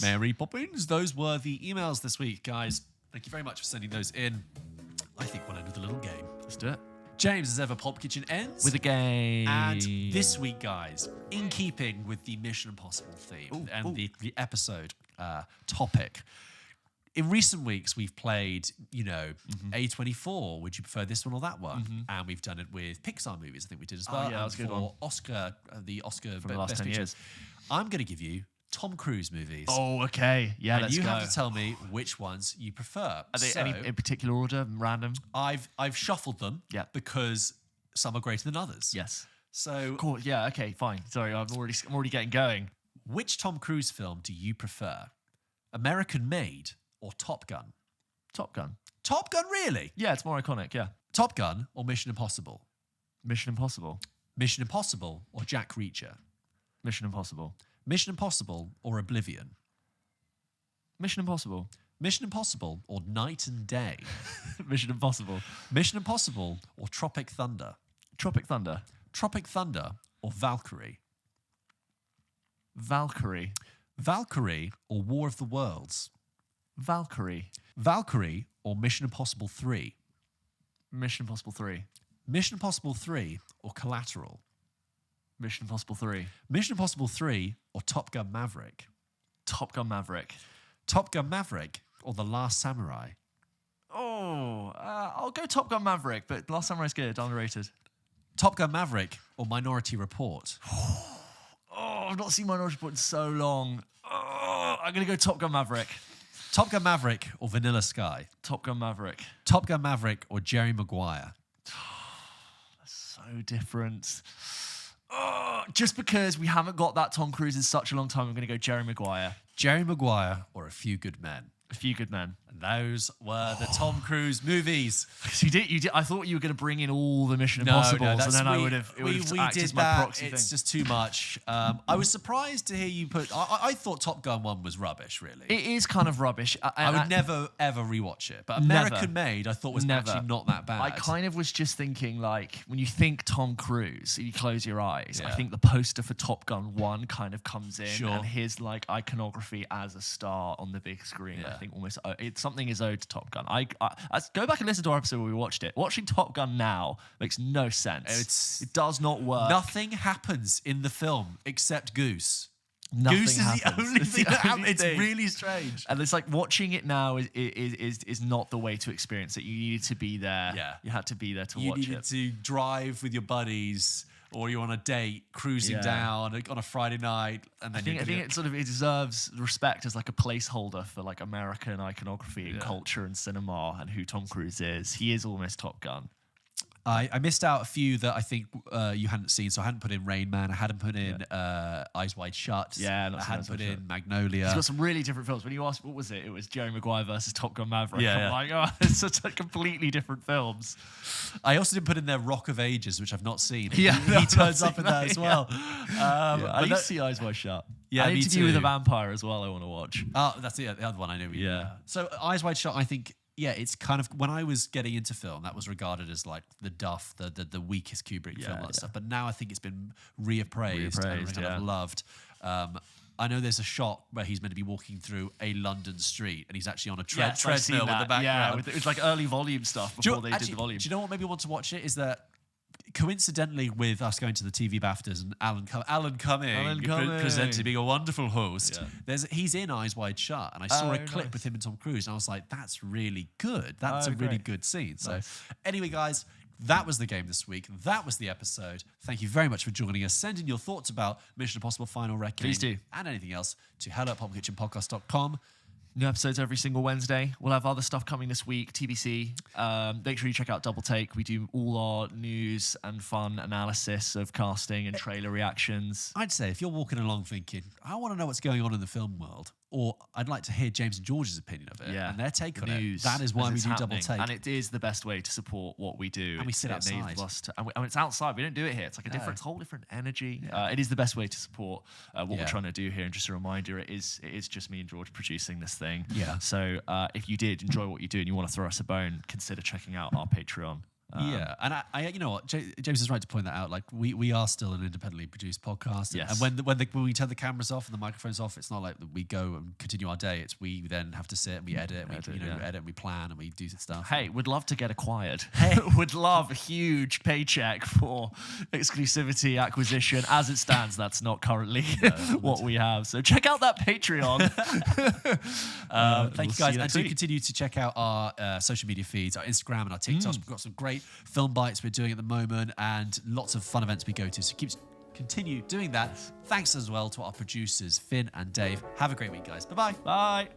Mary Poppins. Those were the emails this week, guys. Thank you very much for sending those in. I think we'll end with a little game. Let's do it. James, as ever, Pulp Kitchen ends with a game. And this week, guys, in keeping with the Mission Impossible theme the episode topic, in recent weeks we've played, A24. Would you prefer this one or that one? And we've done it with Pixar movies. I think we did as well. Oh, yeah, that was a good one. Oscar, the Oscar from the last 10 years. I'm going to give you Tom Cruise movies. Oh, okay. Yeah, and let's you go. have to tell me which ones you prefer. Are they any in particular order, random? I've shuffled them because some are greater than others. Yes. So cool. Yeah, okay, fine. Sorry, I'm already getting going. Which Tom Cruise film do you prefer? American Made or Top Gun? Top Gun. Top Gun, really? Yeah, it's more iconic, yeah. Top Gun or Mission Impossible? Mission Impossible. Mission Impossible or Jack Reacher? Mission Impossible. Mission Impossible or Oblivion? Mission Impossible. Mission Impossible or Night and Day? Mission Impossible. Mission Impossible or Tropic Thunder? Tropic Thunder. Tropic Thunder or Valkyrie? Valkyrie. Valkyrie or War of the Worlds? Valkyrie. Valkyrie or Mission Impossible 3? Mission Impossible 3. Mission Impossible 3 or Collateral? Mission Impossible 3. Mission Impossible 3 or Top Gun Maverick? Top Gun Maverick. Top Gun Maverick or The Last Samurai? Oh, I'll go Top Gun Maverick, but Last Samurai's good, underrated. Top Gun Maverick or Minority Report? Oh, I've not seen Minority Report in so long. Oh, I'm going to go Top Gun Maverick. Top Gun Maverick or Vanilla Sky? Top Gun Maverick. Top Gun Maverick or Jerry Maguire? So different. Oh, just because we haven't got that Tom Cruise in such a long time, I'm going to go Jerry Maguire. Jerry Maguire or A Few Good Men? A Few Good Men. And those were the Tom Cruise movies. You did. I thought you were going to bring in all the Mission Impossibles, and then I would have. We did my that. proxy It's thing. just too much. I was surprised to hear you put. I thought Top Gun 1 was rubbish. Really, It is kind of rubbish. I would never ever rewatch it. But American Made, I thought was actually not that bad. I kind of was just thinking, like, when you think Tom Cruise, you close your eyes. Yeah. I think the poster for Top Gun 1 kind of comes in, Sure. and his like iconography as a star on the big screen. Yeah. I think almost something is owed to Top Gun. I go back and listen to our episode where we watched it. Watching Top Gun now makes no sense. It does not work. Nothing happens in the film except Goose. Nothing Goose is happens. the only thing that happens. It's thing. really strange. And it's like watching it now is not the way to experience it. You needed to be there. Yeah. You had to be there to You watch needed it. to drive with your buddies, or you're on a date cruising down on a Friday night, and then I think it deserves respect as like a placeholder for like American iconography and culture and cinema and who Tom Cruise is. He is almost Top Gun. I missed out a few that I think you hadn't seen, so I hadn't put in Rain Man, I hadn't put in Eyes Wide Shut, Yeah, I hadn't put in He's Magnolia. got some really different films. When you asked what was it, it was Jerry Maguire versus Top Gun Maverick. Yeah, I'm like, oh, it's such like completely different films. I also didn't put in there Rock of Ages, which I've not seen. Yeah, he turns up in that as well. I need to see Eyes Wide Shut. Yeah, I me Interview with a too. Vampire as well. I want to watch. Oh, that's the other one I know. Yeah. So Eyes Wide Shut, I think. Yeah, it's kind of, when I was getting into film, that was regarded as like the duff, the weakest Kubrick film, all that stuff. But now I think it's been reappraised and kind of loved. I know there's a shot where he's meant to be walking through a London street and he's actually on a treadmill in the background. Yeah, it's like early volume stuff before they did the volume. Do you know what made me want to watch it? Is that coincidentally with us going to the TV BAFTAs and Alan Cumming presenting, being a wonderful host, he's in Eyes Wide Shut, and I saw a clip with him and Tom Cruise, and I was like, that's really good. That's a really good scene. So anyway, guys, that was the game this week. That was the episode. Thank you very much for joining us. Send in your thoughts about Mission Impossible Final Reckoning. Please do. And anything else to hello@pulpkitchenpodcast.com. New episodes every single Wednesday. We'll have other stuff coming this week, TBC. Make sure you check out Double Take. We do all our news and fun analysis of casting and trailer reactions. I'd say if you're walking along thinking, I want to know what's going on in the film world, or I'd like to hear James and George's opinion of it and their take on it, that is why we do Double Take. And it is the best way to support what we do. And we sit outside. And it's outside. We don't do it here. It's like a whole different energy. It is the best way to support what we're trying to do here. And just a reminder, it is just me and George producing this thing. Yeah. So if you did enjoy what you do and you want to throw us a bone, consider checking out our Patreon. And I you know what, James is right to point that out. Like we are still an independently produced podcast, Yes. and when we turn the cameras off and the microphones off, it's not like we go and continue our day. It's we then have to sit and we edit, we edit and we plan and we do stuff. Hey, we'd love to get acquired. Would love a huge paycheck for exclusivity acquisition. As it stands, that's not currently what we have. So check out that Patreon. Thank you guys, and do continue to check out our social media feeds, our Instagram and our TikToks. We've got some great film bites we're doing at the moment and lots of fun events we go to. So continue doing that. Thanks as well to our producers, Finn and Dave. Have a great week, guys. Bye-bye. Bye.